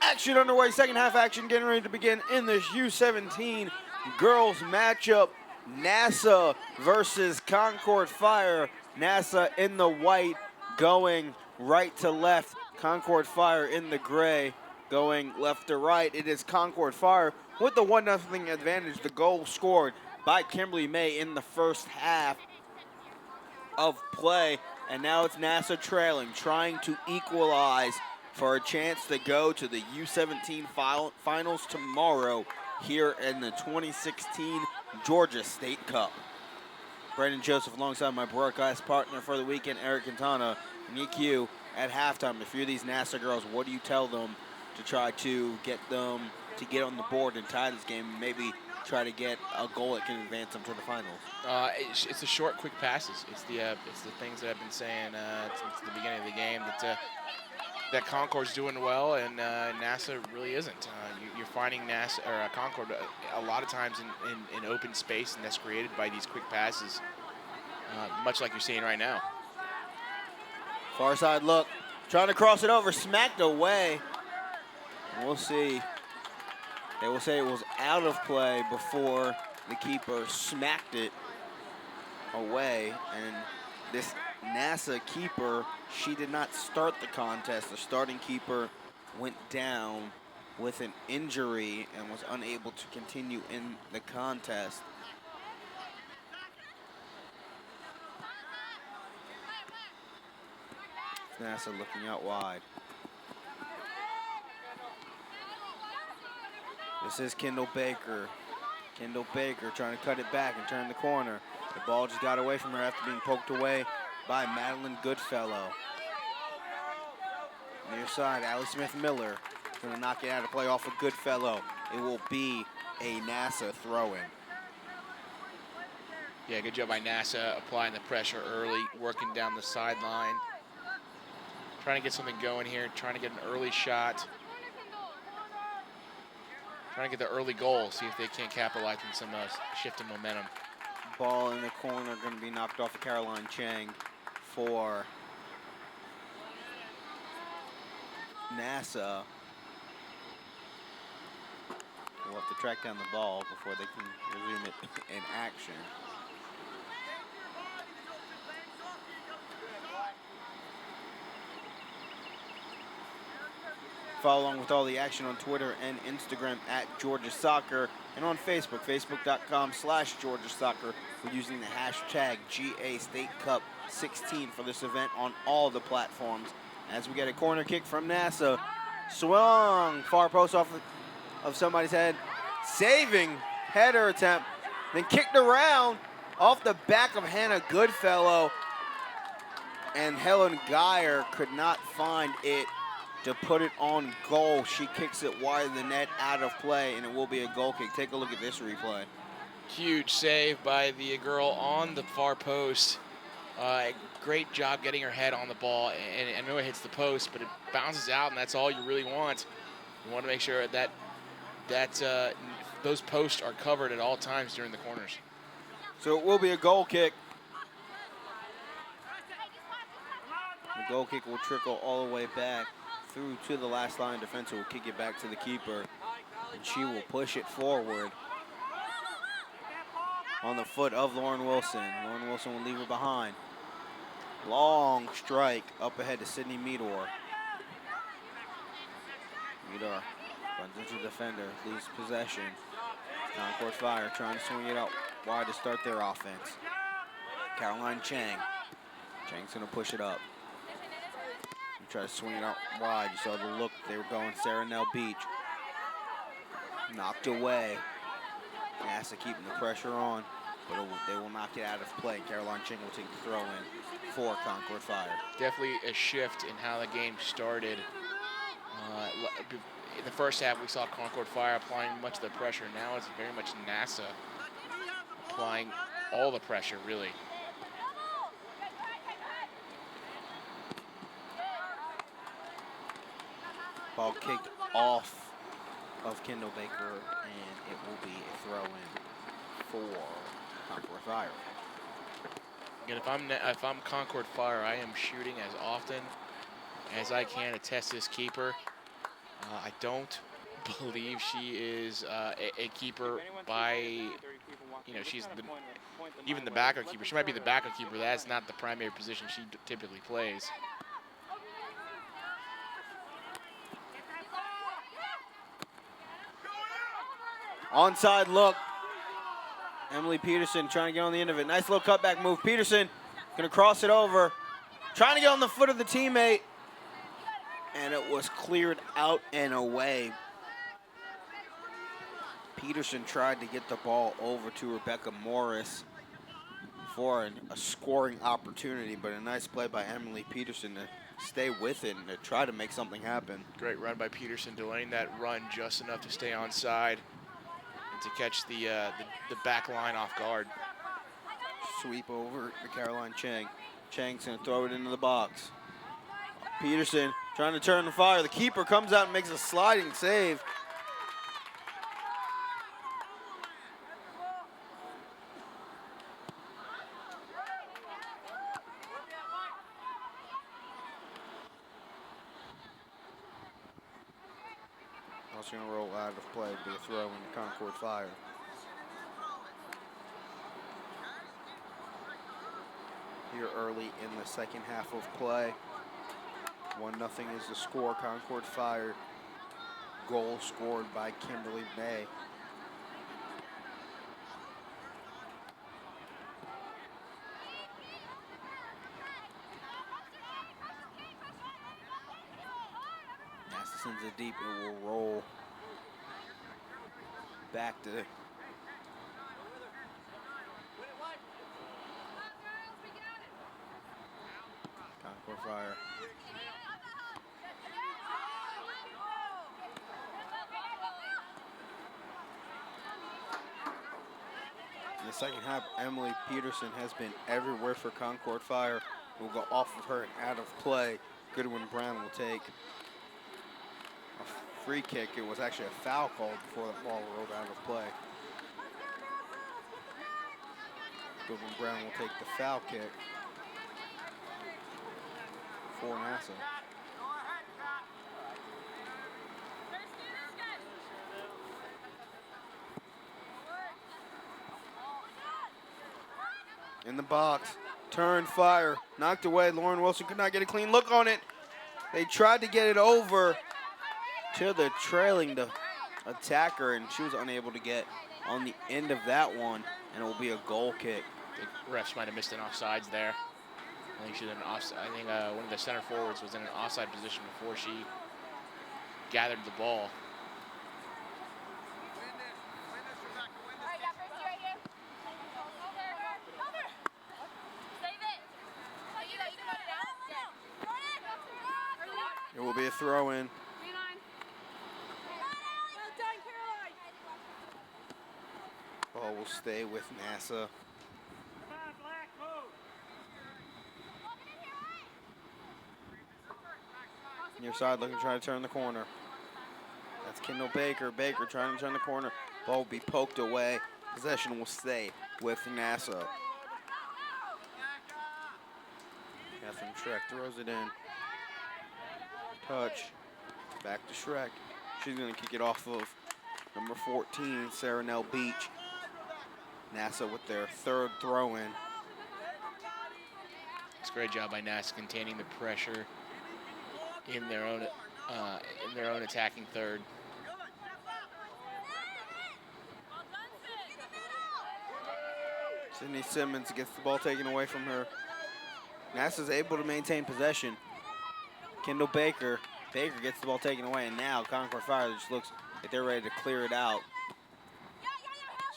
Action underway, second half action getting ready to begin in this U17 girls matchup. NASA versus Concord Fire. NASA in the white going right to left. Concord Fire in the gray going left to right. It is Concord Fire with the 1-0 advantage. The goal scored by Kimberly May in the first half of play. And now it's NASA trailing, trying to equalize for a chance to go to the U17 finals tomorrow here in the 2016 Georgia State Cup. Brandon Joseph alongside my broadcast partner for the weekend, Eric Quintana. Nick Q at halftime. If you're these NASA girls, what do you tell them to try to get them to get on the board and tie this game and maybe try to get a goal that can advance them to the finals? It's the short, quick passes. It's the things that I've been saying since the beginning of the game that Concord's doing well and NASA really isn't. You're finding NASA or Concord a lot of times in open space, and that's created by these quick passes, much like you're seeing right now. Far side look, trying to cross it over, smacked away. We'll see. They will say it was out of play before the keeper smacked it away. And this NASA keeper, she did not start the contest. The starting keeper went down with an injury and was unable to continue in the contest. NASA looking out wide. This is Kendall Baker. Kendall Baker trying to cut it back and turn the corner. The ball just got away from her after being poked away by Madeline Goodfellow. Near side, Allie Smith-Miller going to knock it out of play off of Goodfellow. It will be a NASA throw-in. Yeah, good job by NASA applying the pressure early, working down the sideline. Trying to get something going here, trying to get an early shot. Trying to get the early goal, see if they can't capitalize on some shift in momentum. Ball in the corner going to be knocked off of Caroline Chang for NASA. We'll have to track down the ball before they can resume it in action. Follow along with all the action on Twitter and Instagram at Georgia Soccer, and on Facebook, facebook.com/Georgia Soccer. We're using the hashtag GA State Cup 16 for this event on all the platforms. As we get a corner kick from NASA, swung far post off of somebody's head, saving header attempt, then kicked around off the back of Hannah Goodfellow, and Helen Geyer could not find it to put it on goal. She kicks it wide of the net, out of play, and it will be a goal kick. Take a look at this replay. Huge save by the girl on the far post. Great job getting her head on the ball, and I know it hits the post, but it bounces out, and that's all you really want. You want to make sure that those posts are covered at all times during the corners. So it will be a goal kick. The goal kick will trickle all the way back through to the last line of defense. Who will kick it back to the keeper, and she will push it forward. on the foot of Lauren Wilson. Lauren Wilson will leave her behind. Long strike up ahead to Sydney Meador. Meador runs into the defender, loses possession. Concord Fire trying to swing it out wide to start their offense. Caroline Chang. Chang's gonna push it up. Try to swing it out wide. You saw the look they were going. Sarah Nell Beach. Knocked away. NASA keeping the pressure on, but they will knock it out of play. Caroline Ching will take the throw in for Concord Fire. Definitely a shift in how the game started. In the first half, we saw Concord Fire applying much of the pressure. Now it's very much NASA applying all the pressure, really. Ball kicked off of Kendall Baker, and it will be a throw-in for Concord Fire. And if I'm Concord Fire, I am shooting as often as I can to test this keeper. I don't believe she is a keeper by, you know, she's even the backup keeper. She might be the backup keeper. That's not the primary position she typically plays. Onside look. Emily Peterson trying to get on the end of it. Nice little cutback move. Peterson gonna cross it over. Trying to get on the foot of the teammate. And it was cleared out and away. Peterson tried to get the ball over to Rebecca Morris for a scoring opportunity, but a nice play by Emily Peterson to stay with it and to try to make something happen. Great run by Peterson, delaying that run just enough to stay onside and to catch the back line off guard. Sweep over to Caroline Chang. Chang's gonna throw it into the box. Peterson trying to turn the fire. The keeper comes out and makes a sliding save. Also gonna roll out of play, be a throw into Concord Fire. Here early in the second half of play. 1-0 is the score. Concord Fire. Goal scored by Kimberly May. NASA sends it deep. It will roll back to Concord Fire. In the second half, Emily Peterson has been everywhere for Concord Fire. Will go off of her and out of play. Goodwin Brown will take a free kick. It was actually a foul called before the ball rolled out of play. Goodwin Brown will take the foul kick for NASA. In the box, turn, fire, knocked away. Lauren Wilson could not get a clean look on it. They tried to get it over to the trailing attacker, and she was unable to get on the end of that one, and it will be a goal kick. The refs might have missed an offsides there. I think one of the center forwards was in an offside position before she gathered the ball. It will be a throw-in. Ball will stay with NASA. Near side looking to try to turn the corner. That's Kendall Baker. Baker trying to turn the corner. Ball will be poked away. Possession will stay with NASA. Catherine Schreck throws it in. Touch. Back to Schreck. She's going to kick it off of number 14, Sarah Nell Beach. NASA with their third throw-in. It's a great job by NASA containing the pressure in their own attacking third. Sydney Simmons gets the ball taken away from her. NASA's able to maintain possession. Kendall Baker gets the ball taken away, and now Concord Fire just looks like they're ready to clear it out.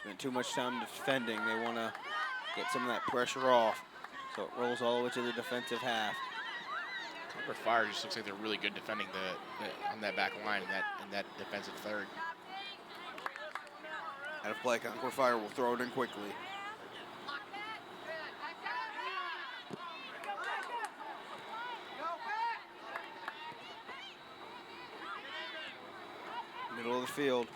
Spent too much time defending. They want to get some of that pressure off, so it rolls all the way to the defensive half. Concord Fire just looks like they're really good defending on that back line in that defensive third. Out of play, Concord Fire will throw it in quickly. Middle of the field.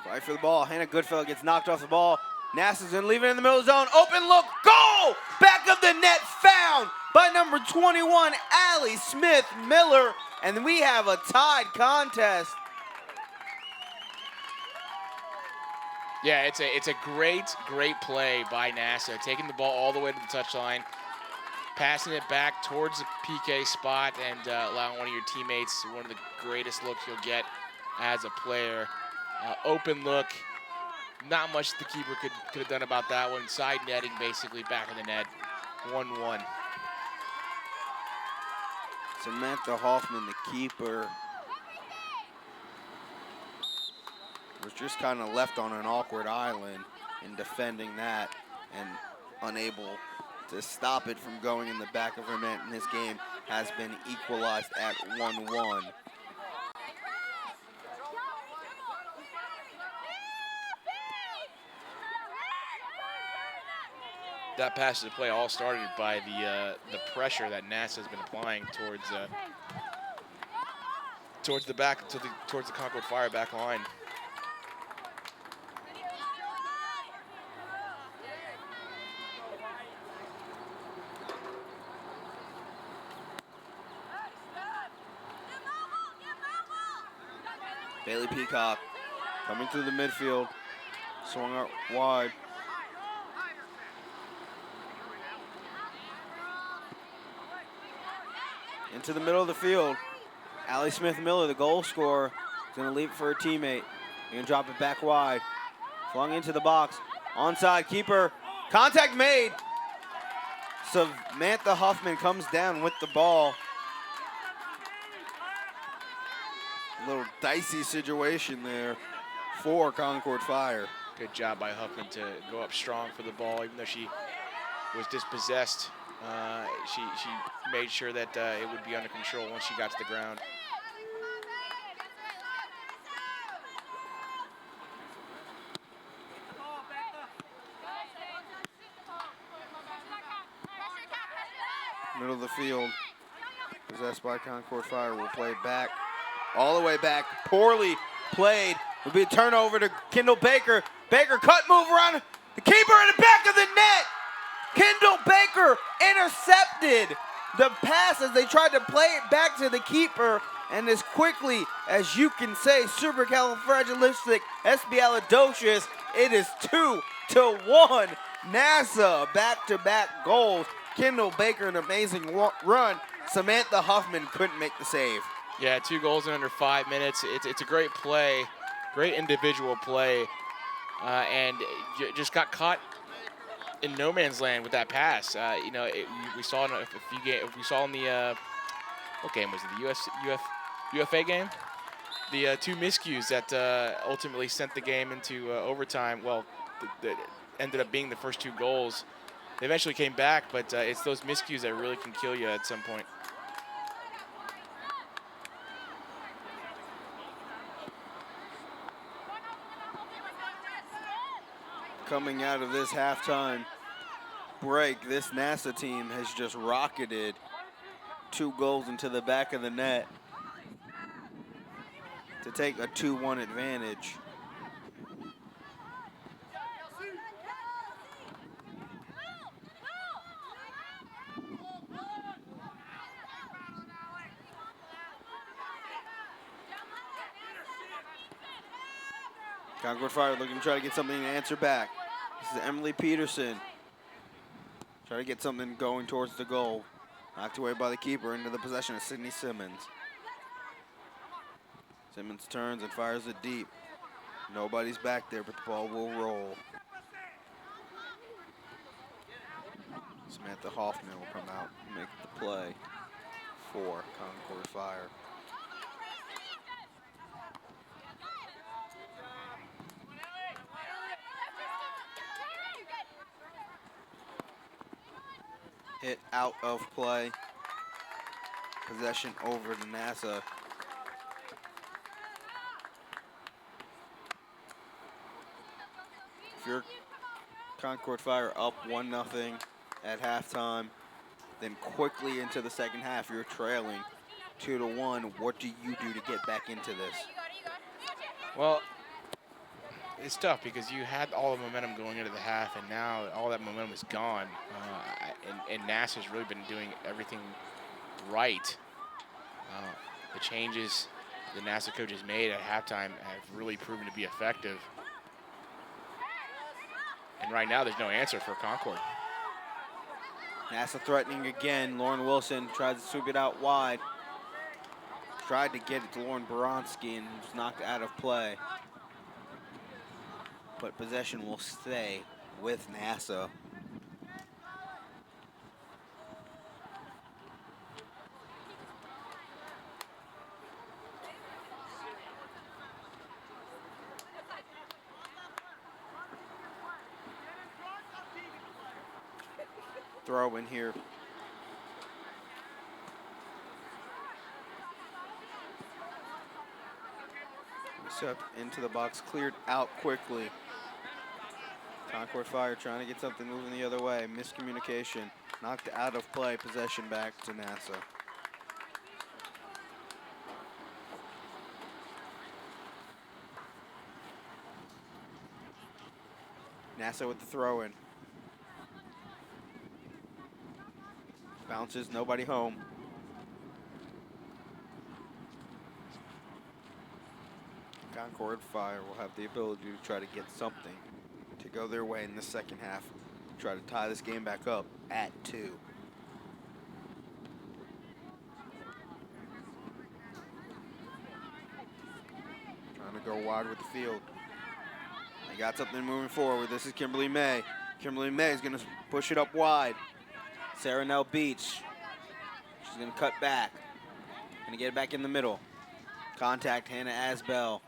Fight for the ball. Hannah Goodfellow gets knocked off the ball. NASA's gonna leave it in the middle of the zone. Open look, goal! Back of the net found by number 21, Allie Smith-Miller. And we have a tied contest. Yeah, it's a great play by NASA, taking the ball all the way to the touchline, passing it back towards the PK spot, and allowing one of your teammates one of the greatest looks you'll get as a player. Open look, not much the keeper could have done about that one. Side netting, basically, back of the net, 1-1. Samantha Hoffman, the keeper, was just kind of left on an awkward island in defending that and unable to stop it from going in the back of her net. And this game has been equalized at 1-1. That passage of play all started by the pressure that NASA has been applying towards the Concord Fire back line. Bailey Peacock coming through the midfield, swung out wide. Into the middle of the field. Allie Smith-Miller, the goal scorer, is going to leave it for her teammate. Going to drop it back wide. Flung into the box. Onside, keeper. Contact made. Samantha Huffman comes down with the ball. A little dicey situation there for Concord Fire. Good job by Huffman to go up strong for the ball, even though she was dispossessed. She made sure that it would be under control once she got to the ground. Middle of the field, possessed by Concord Fire, will play back, all the way back, poorly played. Will be a turnover to Kendall Baker. Baker cut move around the keeper in the back of the net. Kendall Baker intercepted the pass as they tried to play it back to the keeper. And as quickly as you can say, supercalifragilistic espialidocious, it is 2-1. NASA back-to-back goals. Kendall Baker, an amazing run. Samantha Huffman couldn't make the save. Yeah, 2 goals in under 5 minutes. It's a great play, great individual play, and just got caught in no man's land with that pass. We saw in a few games. We saw in the what game was it? The UFA game. The 2 miscues that ultimately sent the game into overtime. Well, that ended up being the first 2 goals. They eventually came back, but it's those miscues that really can kill you at some point. Coming out of this halftime break, this NASA team has just rocketed 2 goals into the back of the net to take a 2-1 advantage. Concord Fire looking to try to get something to answer back. This is Emily Peterson. Try to get something going towards the goal. Knocked away by the keeper into the possession of Sydney Simmons. Simmons turns and fires it deep. Nobody's back there, but the ball will roll. Samantha Hoffman will come out and make the play for Concord Fire. Hit out of play. Possession over to NASA. If you're Concord Fire up 1-0 at halftime, then quickly into the second half, you're trailing 2-1. What do you do to get back into this? Well, it's tough because you had all the momentum going into the half, and now all that momentum is gone. And NASA's really been doing everything right. The changes the NASA coaches made at halftime have really proven to be effective. And right now, there's no answer for Concord. NASA threatening again. Lauren Wilson tried to sweep it out wide. Tried to get it to Lauren Boronsky and was knocked out of play. But possession will stay with NASA. Throw in here. Step into the box, cleared out quickly. Concord Fire trying to get something moving the other way. Miscommunication, knocked out of play. Possession back to NASA. NASA with the throw in. Bounces, nobody home. Concord Fire will have the ability to try to get something to go their way in the second half. Try to tie this game back up at 2. Trying to go wide with the field. They got something moving forward. This is Kimberly May. Kimberly May is going to push it up wide. Sarah Nell Beach. She's going to cut back. Going to get it back in the middle. Contact Hannah Asbell.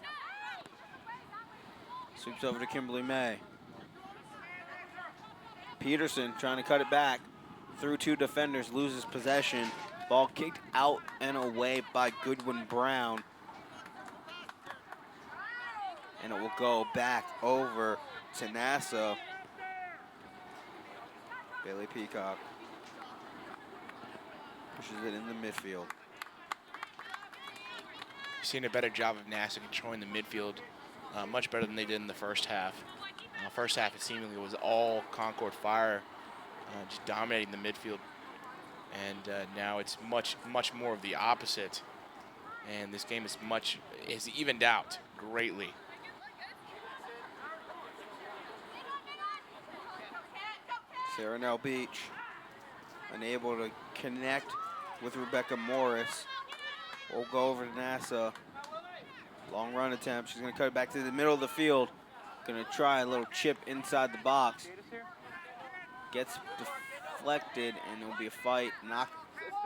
Sweeps over to Kimberly May. Peterson trying to cut it back. Through 2 defenders, loses possession. Ball kicked out and away by Goodwin Brown. And it will go back over to NASA. Bailey Peacock pushes it in the midfield. Seen a better job of NASA controlling the midfield, much better than they did in the first half. First half, it seemingly was all Concord Fire just dominating the midfield. And now it's much more of the opposite. And this game is evened out greatly. Sarah Nell Beach unable to connect with Rebecca Morris. We'll go over to NASA. Long run attempt. She's going to cut it back to the middle of the field. Going to try a little chip inside the box. Gets deflected, and it'll be a fight. Knocked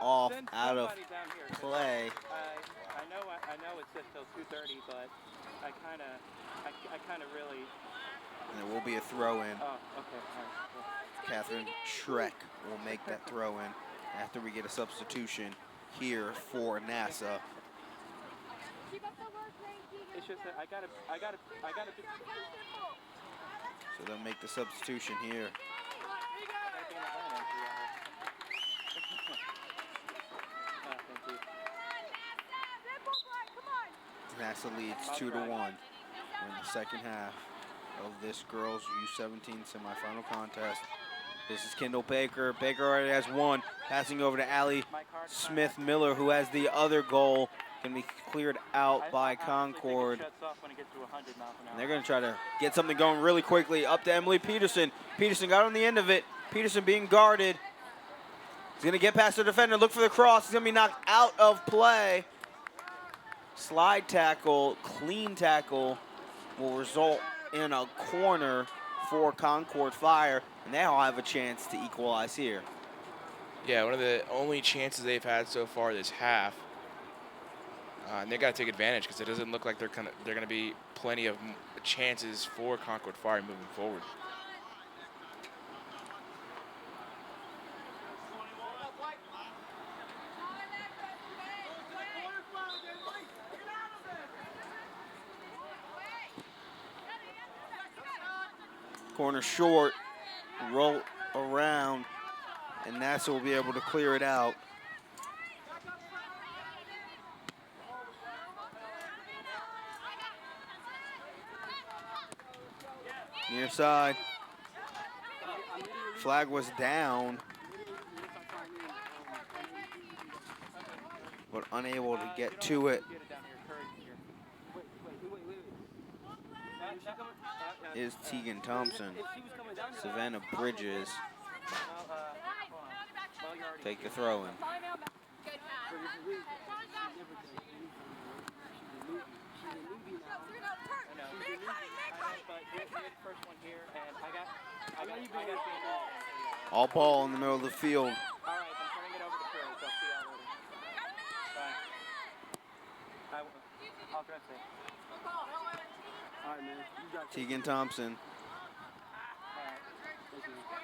off out of play. I know it said till 2:30, but I kind of really. And there will be a throw in. Oh, okay. All right, cool. Catherine Schreck will make that throw in after we get a substitution here for NASA. It's just that I gotta. So they'll make the substitution here. NASA leads 2-1 in the second half of this girls U17 semifinal contest. This is Kendall Baker. Baker already has one. Passing over to Allie Smith-Miller, who has the other goal. Going to be cleared out by I honestly think Concord. it shuts off when it gets to 100 miles an hour. And they're going to try to get something going really quickly. Up to Emily Peterson. Peterson got on the end of it. Peterson being guarded. He's going to get past the defender, look for the cross. He's going to be knocked out of play. Slide tackle, clean tackle will result in a corner for Concord Fire, and they'll have a chance to equalize here. Yeah, one of the only chances they've had so far this half. And they got to take advantage because it doesn't look like they're going to be plenty of chances for Concord Fire moving forward. Corner short, roll around, and NASA will be able to clear it out. Near side. Flag was down, but unable to get to it. Is Tegan Thompson. Savannah Bridges take the throw in. All ball in the middle of the field. Tegan Thompson.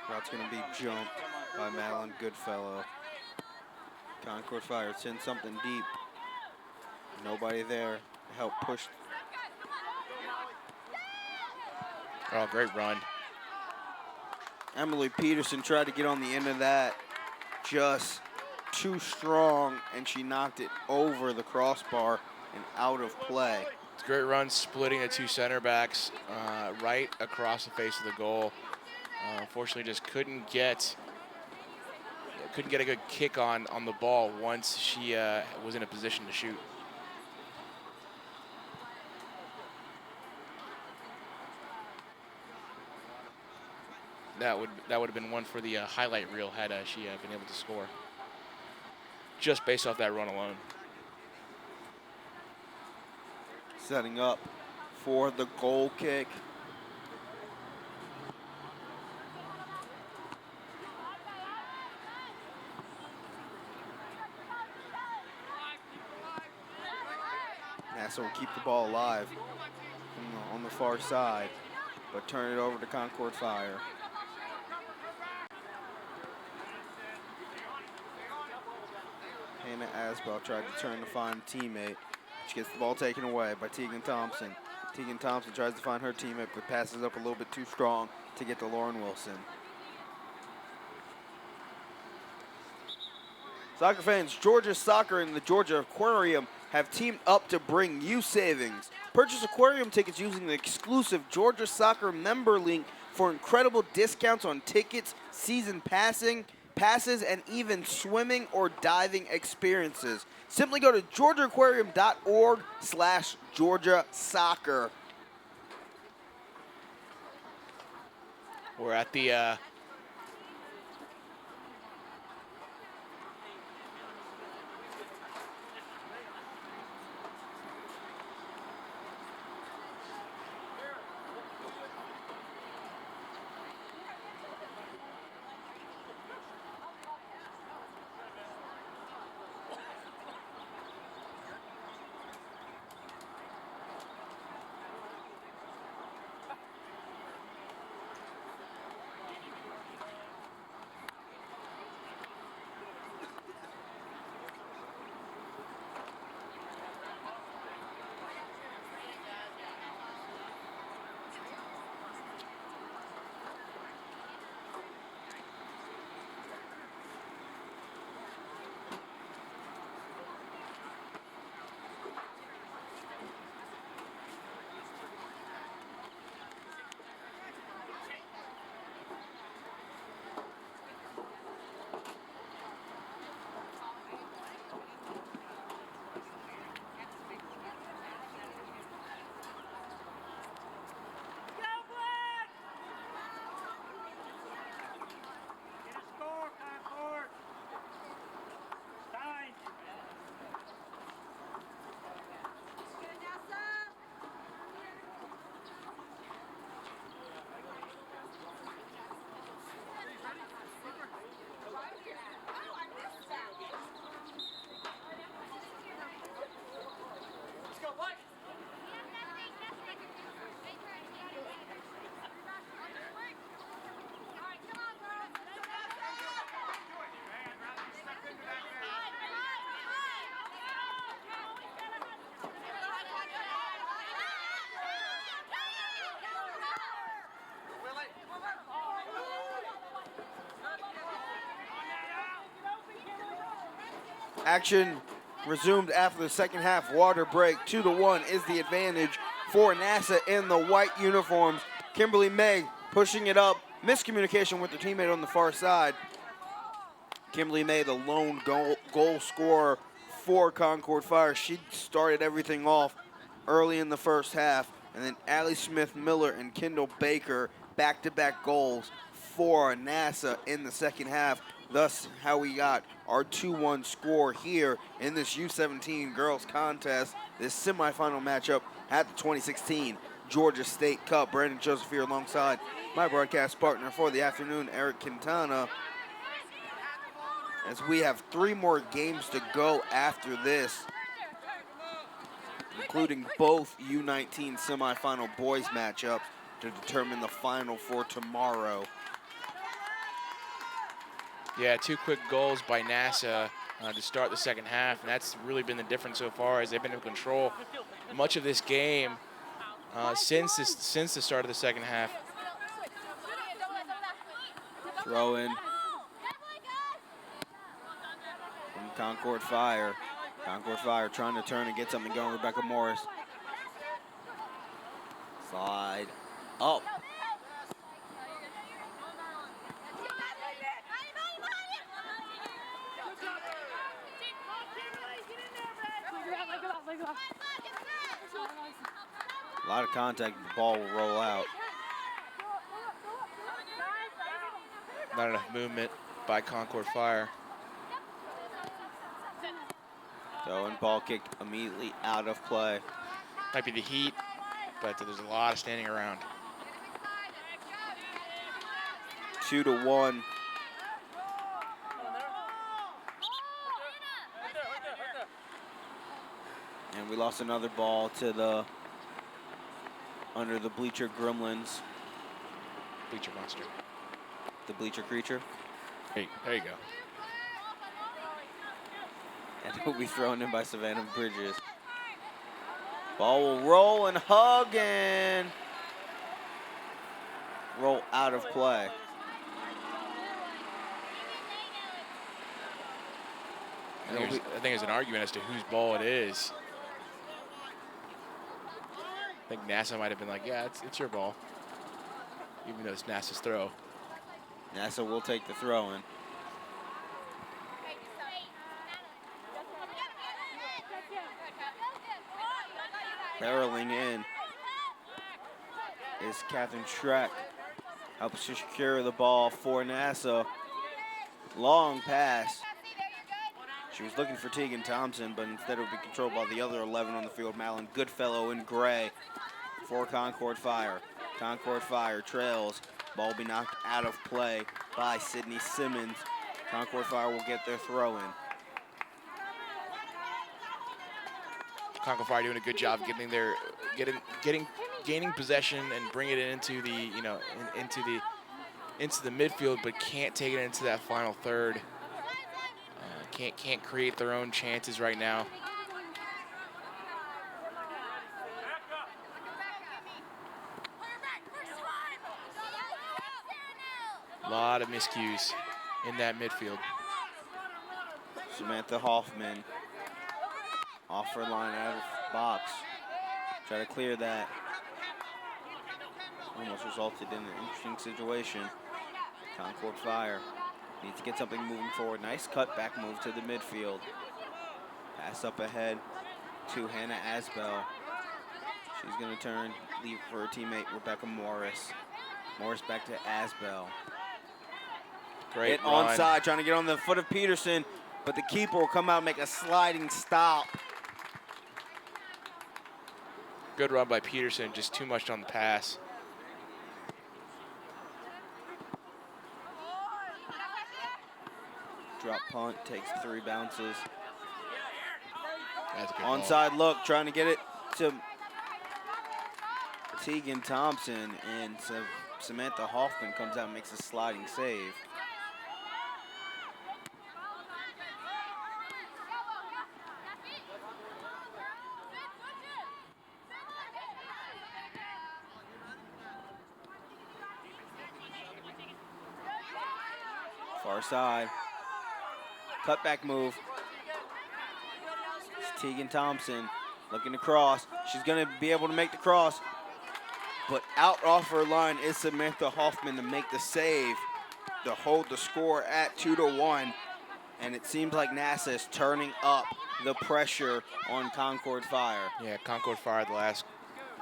Route's going to be jumped by Madeline Goodfellow. Concord Fire sends something deep. Nobody there to help push. Oh, great run. Emily Peterson tried to get on the end of that. Just too strong, and she knocked it over the crossbar and out of play. It's a great run, splitting the two center backs right across the face of the goal. Unfortunately, just couldn't get a good kick on the ball once she was in a position to shoot. That would have been one for the highlight reel had she been able to score. Just based off that run alone. Setting up for the goal kick. NASA will keep the ball alive on the far side, but turn it over to Concord Fire. Hannah Asbell tried to turn to find a teammate. She gets the ball taken away by Tegan Thompson. Tegan Thompson tries to find her teammate, but passes up a little bit too strong to get to Lauren Wilson. Soccer fans, Georgia Soccer and the Georgia Aquarium have teamed up to bring you savings. Purchase aquarium tickets using the exclusive Georgia Soccer member link for incredible discounts on tickets, season passes, and even swimming or diving experiences. Simply go to georgiaaquarium.org/Georgia Soccer. We're at the Action resumed after the second half water break. 2-1 is the advantage for NASA in the white uniforms. Kimberly May pushing it up. Miscommunication with her teammate on the far side. Kimberly May, the lone goal scorer for Concord Fire. She started everything off early in the first half. And then Allie Smith-Miller and Kendall Baker, back-to-back goals for NASA in the second half. Thus, how we got our 2-1 score here in this U17 girls contest, this semifinal matchup at the 2016 Georgia State Cup. Brandon Joseph here alongside my broadcast partner for the afternoon, Eric Quintana. As we have 3 more games to go after this, including both U19 semifinal boys matchups to determine the final for tomorrow. Yeah, 2 quick goals by NASA to start the second half, and that's really been the difference so far as they've been in control much of this game since the start of the second half. Throw in from Concord Fire. Concord Fire trying to turn and get something going. Rebecca Morris. Slide up. A lot of contact, the ball will roll out. Not enough movement by Concord Fire. So, and ball kicked immediately out of play. Might be the heat, but there's a lot of standing around. 2-1. And we lost another ball to the under the bleacher gremlins. Bleacher monster. The bleacher creature. Hey, there you go. And it will be thrown in by Savannah Bridges. Ball will roll and hug and roll out of play. I think there's an argument as to whose ball it is. I think NASA might have been like, yeah, it's your ball, even though it's NASA's throw. NASA will take the throw in. Barreling in is Catherine Schreck. Helps to secure the ball for NASA. Long pass. She was looking for Tegan Thompson, but instead it would be controlled by the other 11 on the field, Madeline Goodfellow in gray for Concord Fire. Concord Fire trails. Ball will be knocked out of play by Sydney Simmons. Concord Fire will get their throw in. Concord Fire doing a good job gaining possession and bringing it into the into the midfield, but can't take it into that final third. Can't create their own chances right now. A lot of miscues in that midfield. Samantha Hoffman off her line out of box. Try to clear that. Almost resulted in an interesting situation. Concord Fire needs to get something moving forward. Nice cutback move to the midfield. Pass up ahead to Hannah Asbell. She's going to turn, leave for her teammate Rebecca Morris. Morris back to Asbell. Great Hit run. onside, trying to get on the foot of Peterson, but the keeper will come out and make a sliding stop. Good run by Peterson, just too much on the pass. Drop punt, takes 3 bounces. That's a good ball. Onside look, trying to get it to Tegan Thompson, and Samantha Hoffman comes out and makes a sliding save. Far side. Cutback move. Tegan Thompson looking to cross. She's going to be able to make the cross. But out off her line is Samantha Hoffman to make the save to hold the score at 2-1. And it seems like NASA is turning up the pressure on Concord Fire. Yeah, Concord Fire the last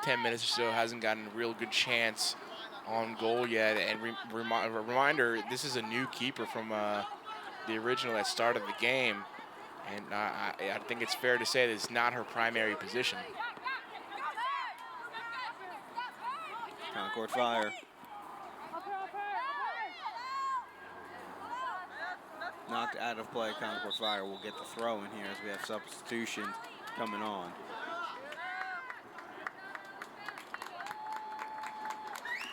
10 minutes or so hasn't gotten a real good chance on goal yet. And reminder, this is a new keeper from the original that started the game. And I think it's fair to say that it's not her primary position. Concord Fire. Knocked out of play. Concord Fire will get the throw in here as we have substitutions coming on.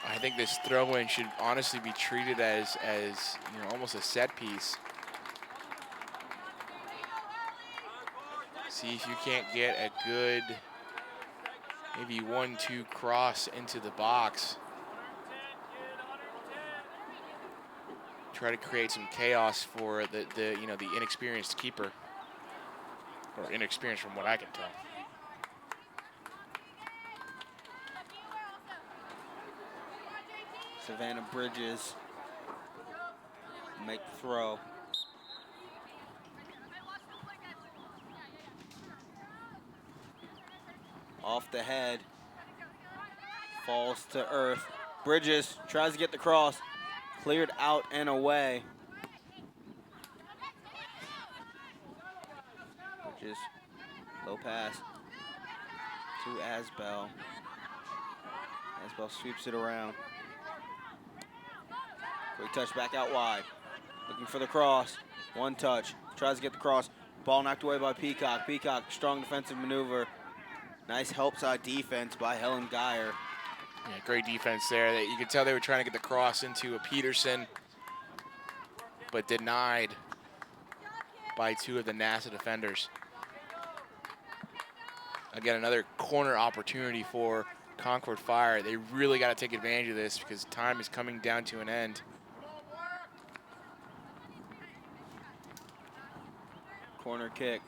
I think this throw-in should honestly be treated as you know, almost a set piece. See if you can't get a good maybe 1-2 cross into the box. Try to create some chaos for the you know, the inexperienced keeper, or inexperienced from what I can tell. Savannah Bridges make the throw. Off the head, falls to earth. Bridges tries to get the cross, cleared out and away. Bridges, low pass to Asbell. Asbell sweeps it around. Quick touch back out wide. Looking for the cross. One touch. Tries to get the cross. Ball knocked away by Peacock. Peacock, strong defensive maneuver. Nice help side defense by Helen Geyer. Yeah, great defense there. You could tell they were trying to get the cross into a Peterson, but denied by two of the NASA defenders. Again, another corner opportunity for Concord Fire. They really got to take advantage of this because time is coming down to an end. Corner kick.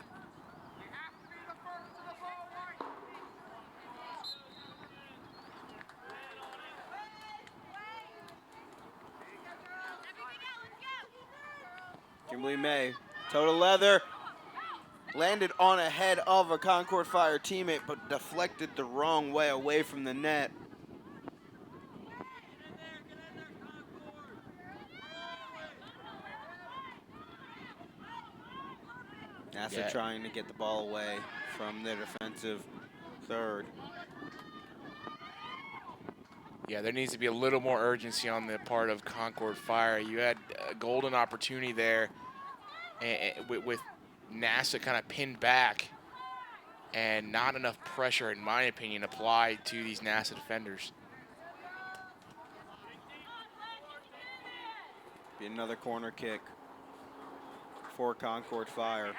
Kimberly May, toe to leather, landed on a head of a Concord Fire teammate, but deflected the wrong way away from the net. NASA trying to get the ball away from their defensive third. Yeah, there needs to be a little more urgency on the part of Concord Fire. You had a golden opportunity there with NASA kind of pinned back and not enough pressure, in my opinion, applied to these NASA defenders. Be another corner kick for Concord Fire.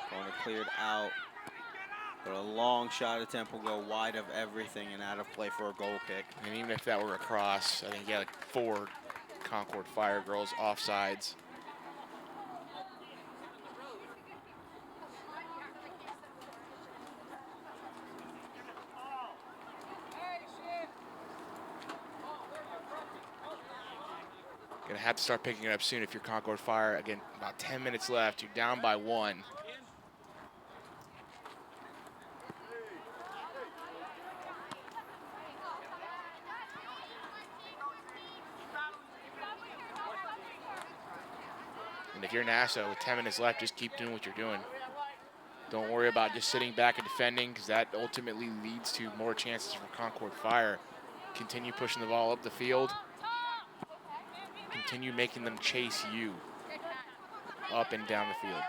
Corner cleared out, but a long shot attempt will go wide of everything and out of play for a goal kick. And even if that were a cross, I think you had like 4 Concord Fire girls offsides. Gonna have to start picking it up soon if you're Concord Fire. Again, about 10 minutes left. You're down by 1. And if you're NASA with 10 minutes left, just keep doing what you're doing. Don't worry about just sitting back and defending, because that ultimately leads to more chances for Concord Fire. Continue pushing the ball up the field. Continue making them chase you up and down the field.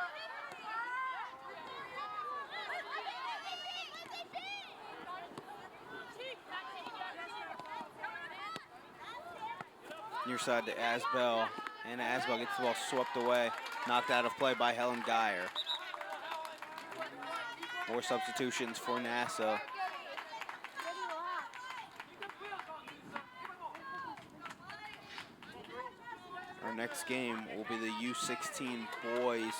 Near side to Asbell, and Asbell gets the ball swept away, knocked out of play by Helen Geyer. More substitutions for NASA. Our next game will be the U16 boys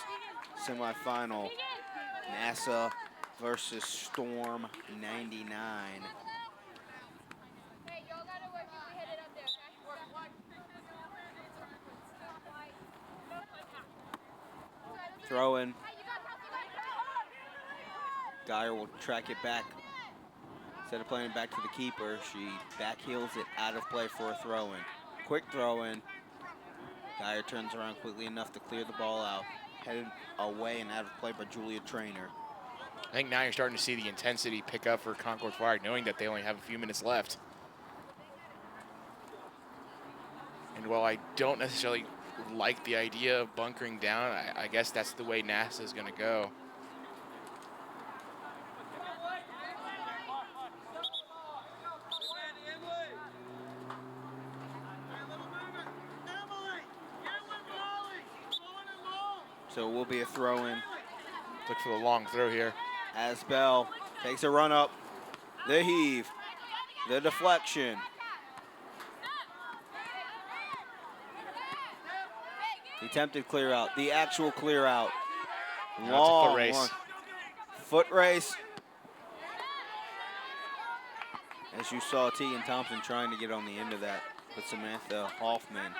semifinal. NASA versus Storm 99. Hey, y'all gotta work if we hit it up there, okay? Throw in. Geyer will track it back. Instead of playing it back to the keeper, she back heels it out of play for a throw-in. Quick throw-in. Geyer turns around quickly enough to clear the ball out. Headed away and out of play by Julia Trainer. I think now you're starting to see the intensity pick up for Concord Fire, knowing that they only have a few minutes left. And while I don't necessarily like the idea of bunkering down, I guess that's the way NASA is going to go. So it will be a throw-in. Look for the long throw here. Asbell takes a run up. The heave. The deflection. The attempted clear out. The actual clear out. Now it's a Long, foot race. long. Foot race. As you saw, Tegan Thompson trying to get on the end of that, but Samantha Hoffman,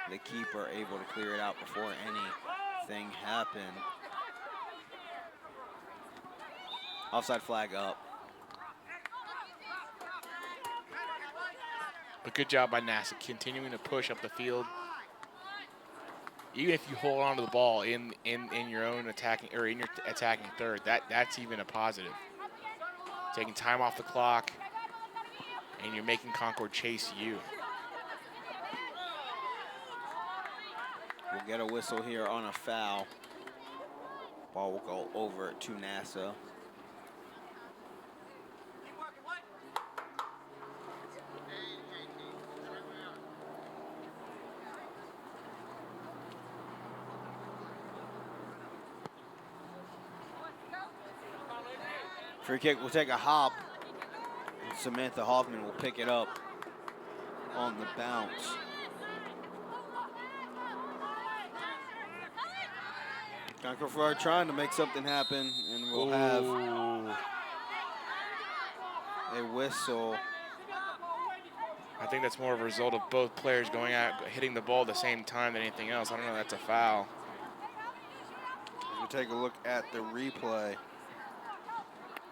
the keeper, able to clear it out before anything happened. Offside flag up. But good job by NASA, continuing to push up the field. Even if you hold on to the ball in your own attacking, or in your attacking third, that's even a positive. Taking time off the clock, and you're making Concord chase you. We'll get a whistle here on a foul. Ball will go over to NASA. Free kick will take a hop. And Samantha Hoffman will pick it up on the bounce. Concord Fire trying to make something happen, and we'll have a whistle. I think that's more of a result of both players going out, hitting the ball at the same time than anything else. I don't know, that's a foul. As we take a look at the replay,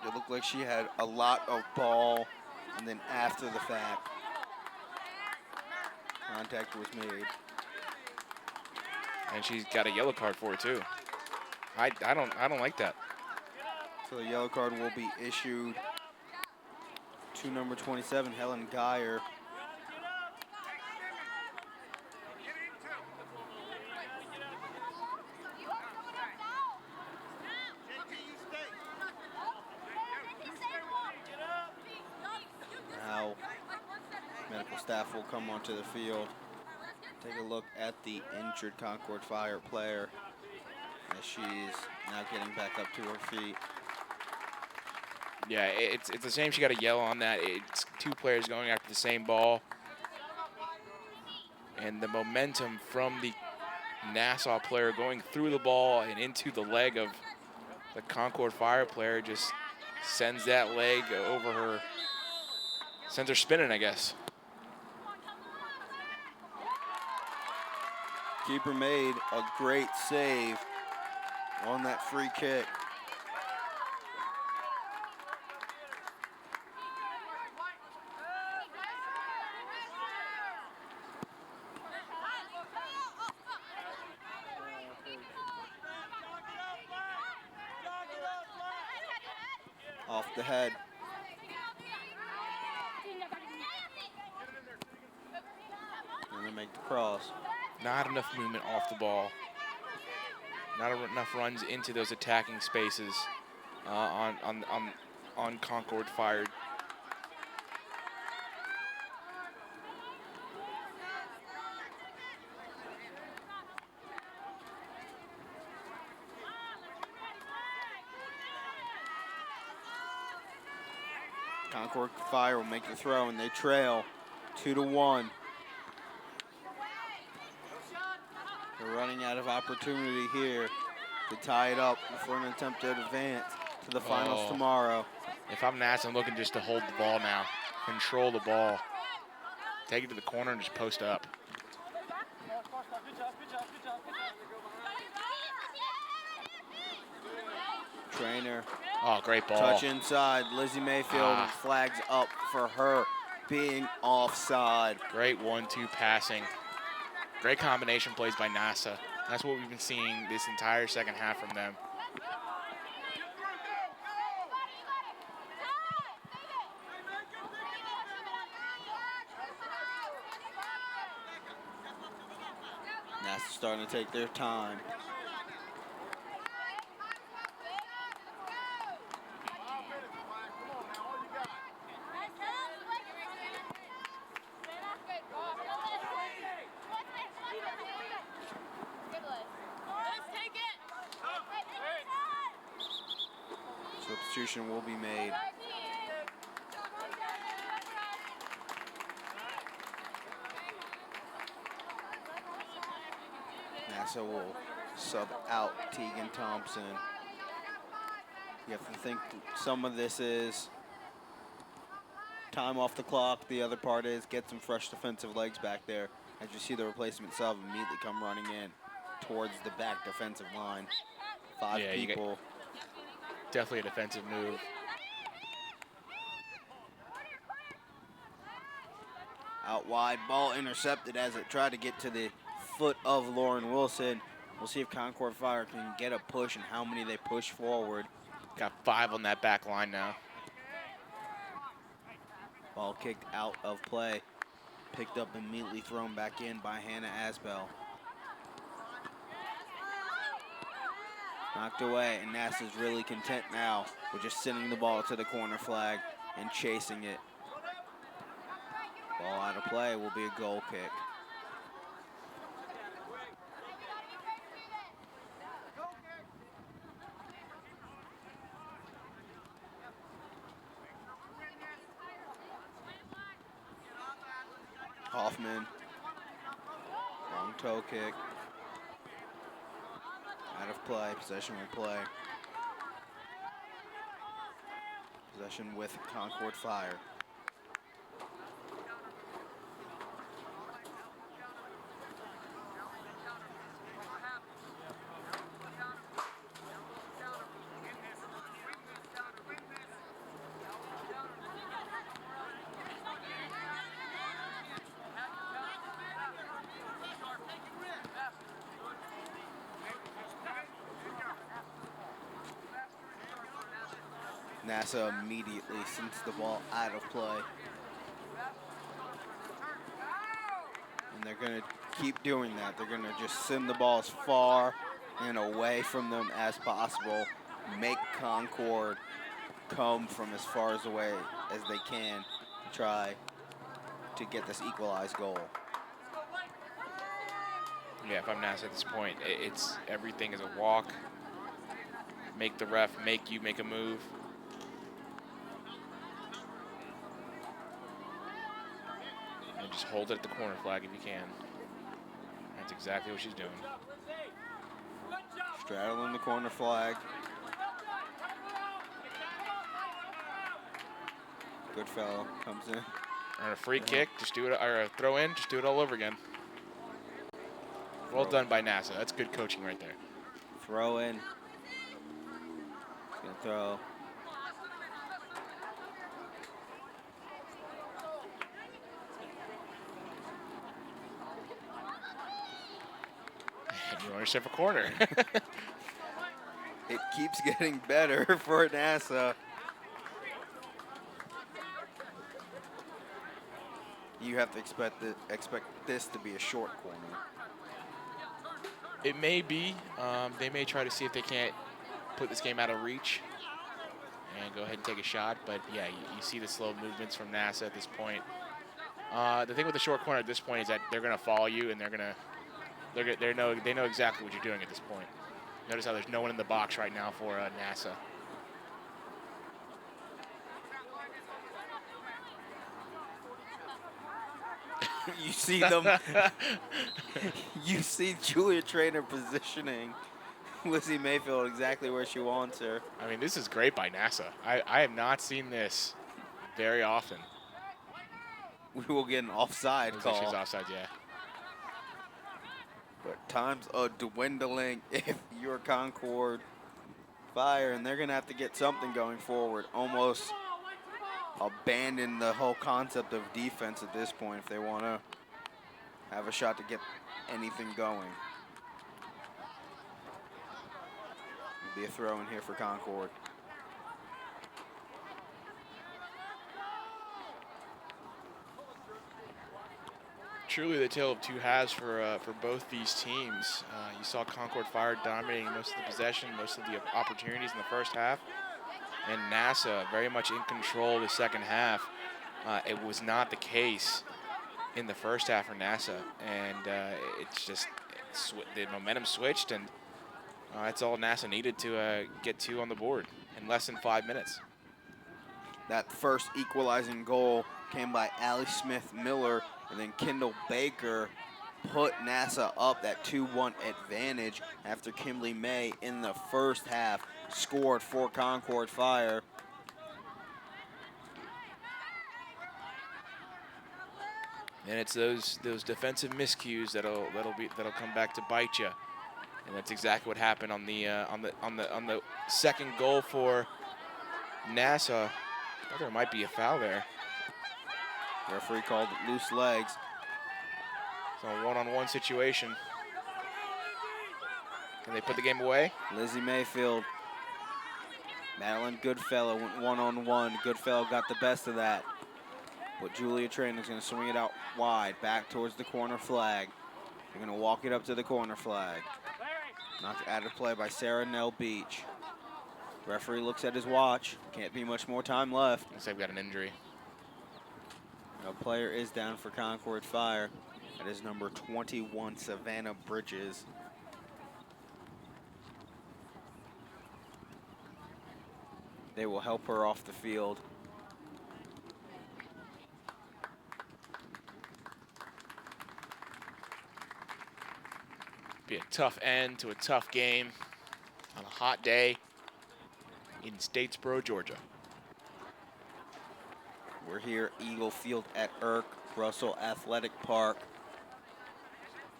it looked like she had a lot of ball, and then after the fact, contact was made. And she's got a yellow card for it too. I don't like that. So the yellow card will be issued to number 27, Helen Geyer. Now, medical staff will come onto the field. Take a look at the injured Concord Fire player as she's now getting back up to her feet. Yeah, it's a shame she got a yellow on that. It's two players going after the same ball. And the momentum from the Nassau player going through the ball and into the leg of the Concord Fire player just sends that leg over her, sends her spinning, I guess. Keeper made a great save on that free kick. Off the head. And they make the cross. Not enough movement off the ball. Not enough runs into those attacking spaces on Concord Fire. Concord Fire will make the throw, and they trail 2-1. They're running out of opportunity here to tie it up for an attempt to advance to the finals tomorrow. If I'm NASA, I'm looking just to hold the ball now, control the ball, take it to the corner, and just post up. Trainer. Oh, great ball. Touch inside. Lizzie Mayfield flags up for her being offside. Great 1-2 passing. Great combination plays by NASA. That's what we've been seeing this entire second half from them. NASA starting to take their time. Substitution will be made. NASA will sub out Tegan Thompson. You have to think some of this is time off the clock. The other part is get some fresh defensive legs back there. As you see the replacement sub immediately come running in towards the back defensive line. Five people. Definitely a defensive move. Out wide, ball intercepted as it tried to get to the foot of Lauren Wilson. We'll see if Concord Fire can get a push and how many they push forward. Got 5 on that back line now. Ball kicked out of play. Picked up, immediately thrown back in by Hannah Asbell. Knocked away, and NASA's really content now with just sending the ball to the corner flag and chasing it. Ball out of play will be a goal kick. Hoffman, long toe kick. Out of play, possession will play. Possession with Concord Fire. NASA immediately sends the ball out of play. And they're going to keep doing that. They're going to just send the ball as far and away from them as possible. Make Concord come from as far as away as they can to try to get this equalized goal. Yeah, if I'm NASA at this point, it's everything is a walk. Make the ref make you make a move. And just hold it at the corner flag if you can. That's exactly what she's doing. Straddling the corner flag. Goodfellow comes in. And a free kick, just do it, or a throw in, just do it all over again. Well done by NASA. That's good coaching right there. Throw in. He's gonna throw. You want yourself a corner. It keeps getting better for NASA. You have to expect this to be a short corner. It may be. They may try to see if they can't put this game out of reach and go ahead and take a shot. But yeah, you see the slow movements from NASA at this point. The thing with the short corner at this point is that they're going to follow you, and they know exactly what you're doing at this point. Notice how there's no one in the box right now for NASA. You see them. You see Julia Trainer positioning Lizzie Mayfield exactly where she wants her. I mean, this is great by NASA. I have not seen this very often. We will get an offside Looks like she's call. offside, yeah. But times are dwindling if you're Concord Fire, and they're going to have to get something going forward. Almost abandon the whole concept of defense at this point if they want to have a shot to get anything going. Be a throw in here for Concord. Truly the tale of two halves for both these teams. You saw Concord Fire dominating most of the possession, most of the opportunities in the first half, and NASA very much in control the second half. It was not the case in the first half for NASA, and the momentum switched, and that's all NASA needed to get two on the board in less than 5 minutes. That first equalizing goal came by Allie Smith-Miller, and then Kendall Baker put NASA up that 2-1 advantage after Kimberly May in the first half scored for Concord Fire. And it's those defensive miscues that'll come back to bite you, and that's exactly what happened on the second goal for NASA. I thought there might be a foul there. Referee called it loose legs. It's a one-on-one situation. Can they put the game away? Lizzie Mayfield, Madeline Goodfellow went one-on-one. Goodfellow got the best of that. But Julia Trainer's going to swing it out wide, back towards the corner flag. They're going to walk it up to the corner flag. Knocked out of play by Sarah Nell Beach. Referee looks at his watch. Can't be much more time left. Looks like they've got an injury. A player is down for Concord Fire. That is number 21, Savannah Bridges. They will help her off the field. Be a tough end to a tough game on a hot day in Statesboro, Georgia. We're here, Eagle Field at Irk Russell Athletic Park,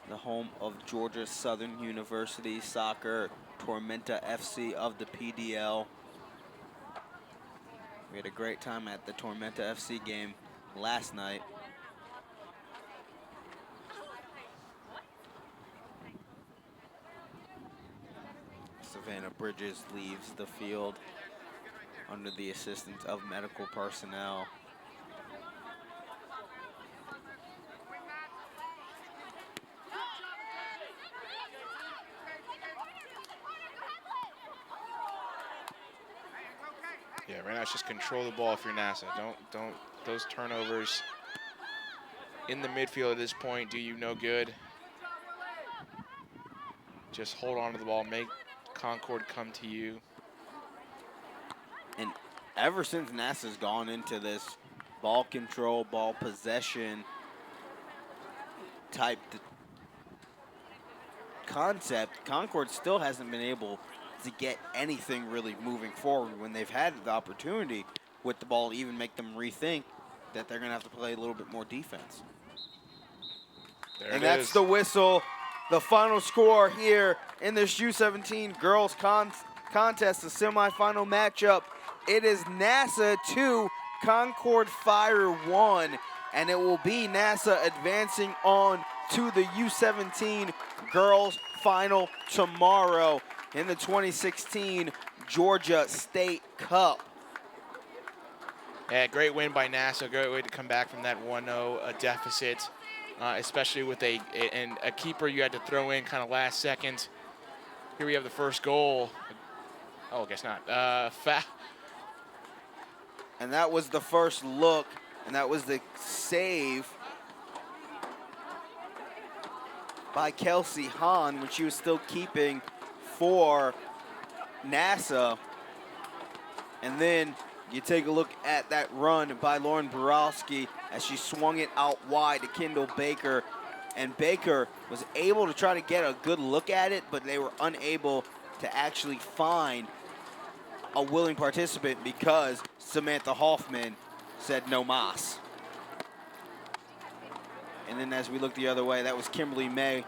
the home of Georgia Southern University Soccer, Tormenta FC of the PDL. We had a great time at the Tormenta FC game last night. Savannah Bridges leaves the field under the assistance of medical personnel. Yeah, right now it's just control the ball if you're NASA. Don't those turnovers in the midfield at this point do you no good. Just hold on to the ball, make Concord come to you. And ever since NASA's gone into this ball control, ball possession type concept, Concord still hasn't been able to get anything really moving forward when they've had the opportunity with the ball to even make them rethink that they're going to have to play a little bit more defense. And that's the whistle. The final score here in this U17 girls contest, the semifinal matchup. It is NASA 2, Concord Fire 1, and it will be NASA advancing on to the U17 girls final tomorrow in the 2016 Georgia State Cup. Yeah, great win by NASA. Great way to come back from that 1-0 deficit, especially with a keeper you had to throw in kind of last second. Here we have the first goal. Oh, I guess not. And that was the first look, and that was the save by Kelsey Hahn when she was still keeping for NASA. And then You take a look at that run by Lauren Borowski as she swung it out wide to Kendall Baker. And Baker was able to try to get a good look at it, but they were unable to actually find a willing participant because Samantha Hoffman said no mas. And then as we look the other way, that was Kimberly May,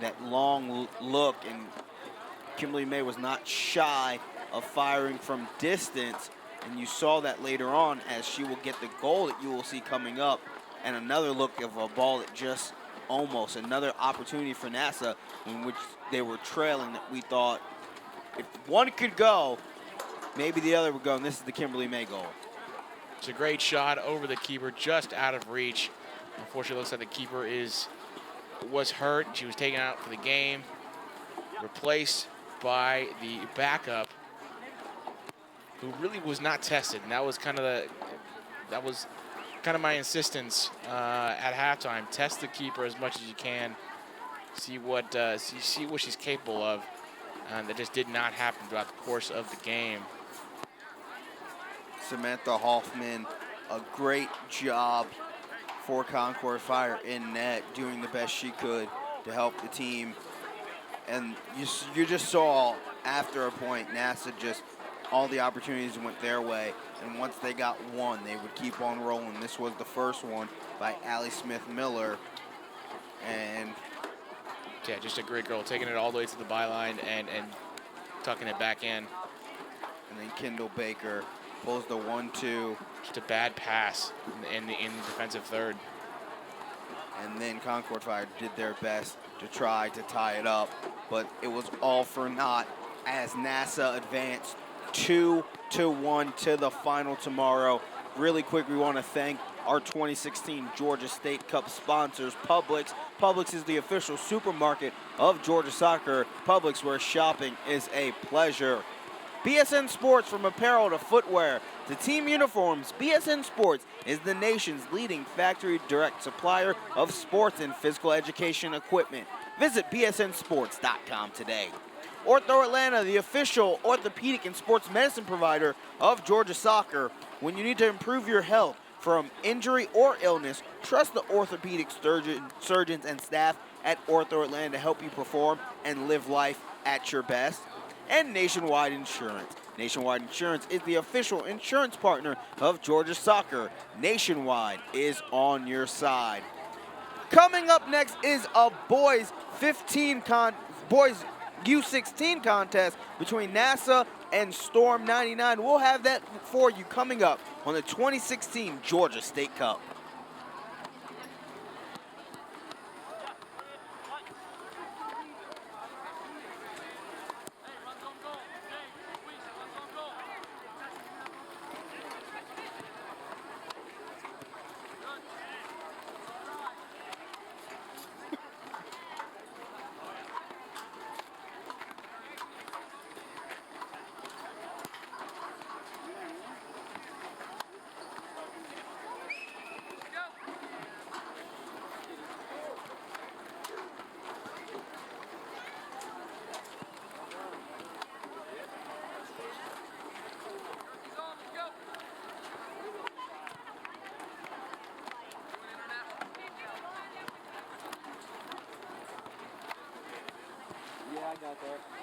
that long look, and Kimberly May was not shy of firing from distance, and you saw that later on as she will get the goal that you will see coming up, and another look of a ball that just almost, another opportunity for NASA in which they were trailing that we thought if one could go, maybe the other would go, and this is the Kimberly May goal. It's a great shot over the keeper, just out of reach. Unfortunately, it looks like the keeper was hurt. She was taken out for the game, replaced by the backup, who really was not tested. And that was kind of my insistence at halftime. Test the keeper as much as you can. See what she's capable of. And that just did not happen throughout the course of the game. Samantha Hoffman, a great job for Concord Fire in net, doing the best she could to help the team. And you just saw after a point, NASA just, all the opportunities went their way. And once they got one, they would keep on rolling. This was the first one by Allie Smith-Miller. And yeah, just a great girl, taking it all the way to the byline and tucking it back in. And then Kendall Baker pulls the 1-2. Just a bad pass in the defensive third. And then Concord Fire did their best to try to tie it up, but it was all for naught as NASA advanced 2-1 to the final tomorrow. Really quick, we want to thank our 2016 Georgia State Cup sponsors, Publix. Publix is the official supermarket of Georgia Soccer. Publix, where shopping is a pleasure. BSN Sports, from apparel to footwear to team uniforms, BSN Sports is the nation's leading factory direct supplier of sports and physical education equipment. Visit bsnsports.com today. Ortho Atlanta, the official orthopedic and sports medicine provider of Georgia Soccer. When you need to improve your health from injury or illness, trust the orthopedic surgeons and staff at Ortho Atlanta to help you perform and live life at your best. And Nationwide Insurance. Nationwide Insurance is the official insurance partner of Georgia Soccer. Nationwide is on your side. Coming up next is a boys U16 contest between NASA and Storm 99. We'll have that for you coming up on the 2016 Georgia State Cup. Yeah, I got that.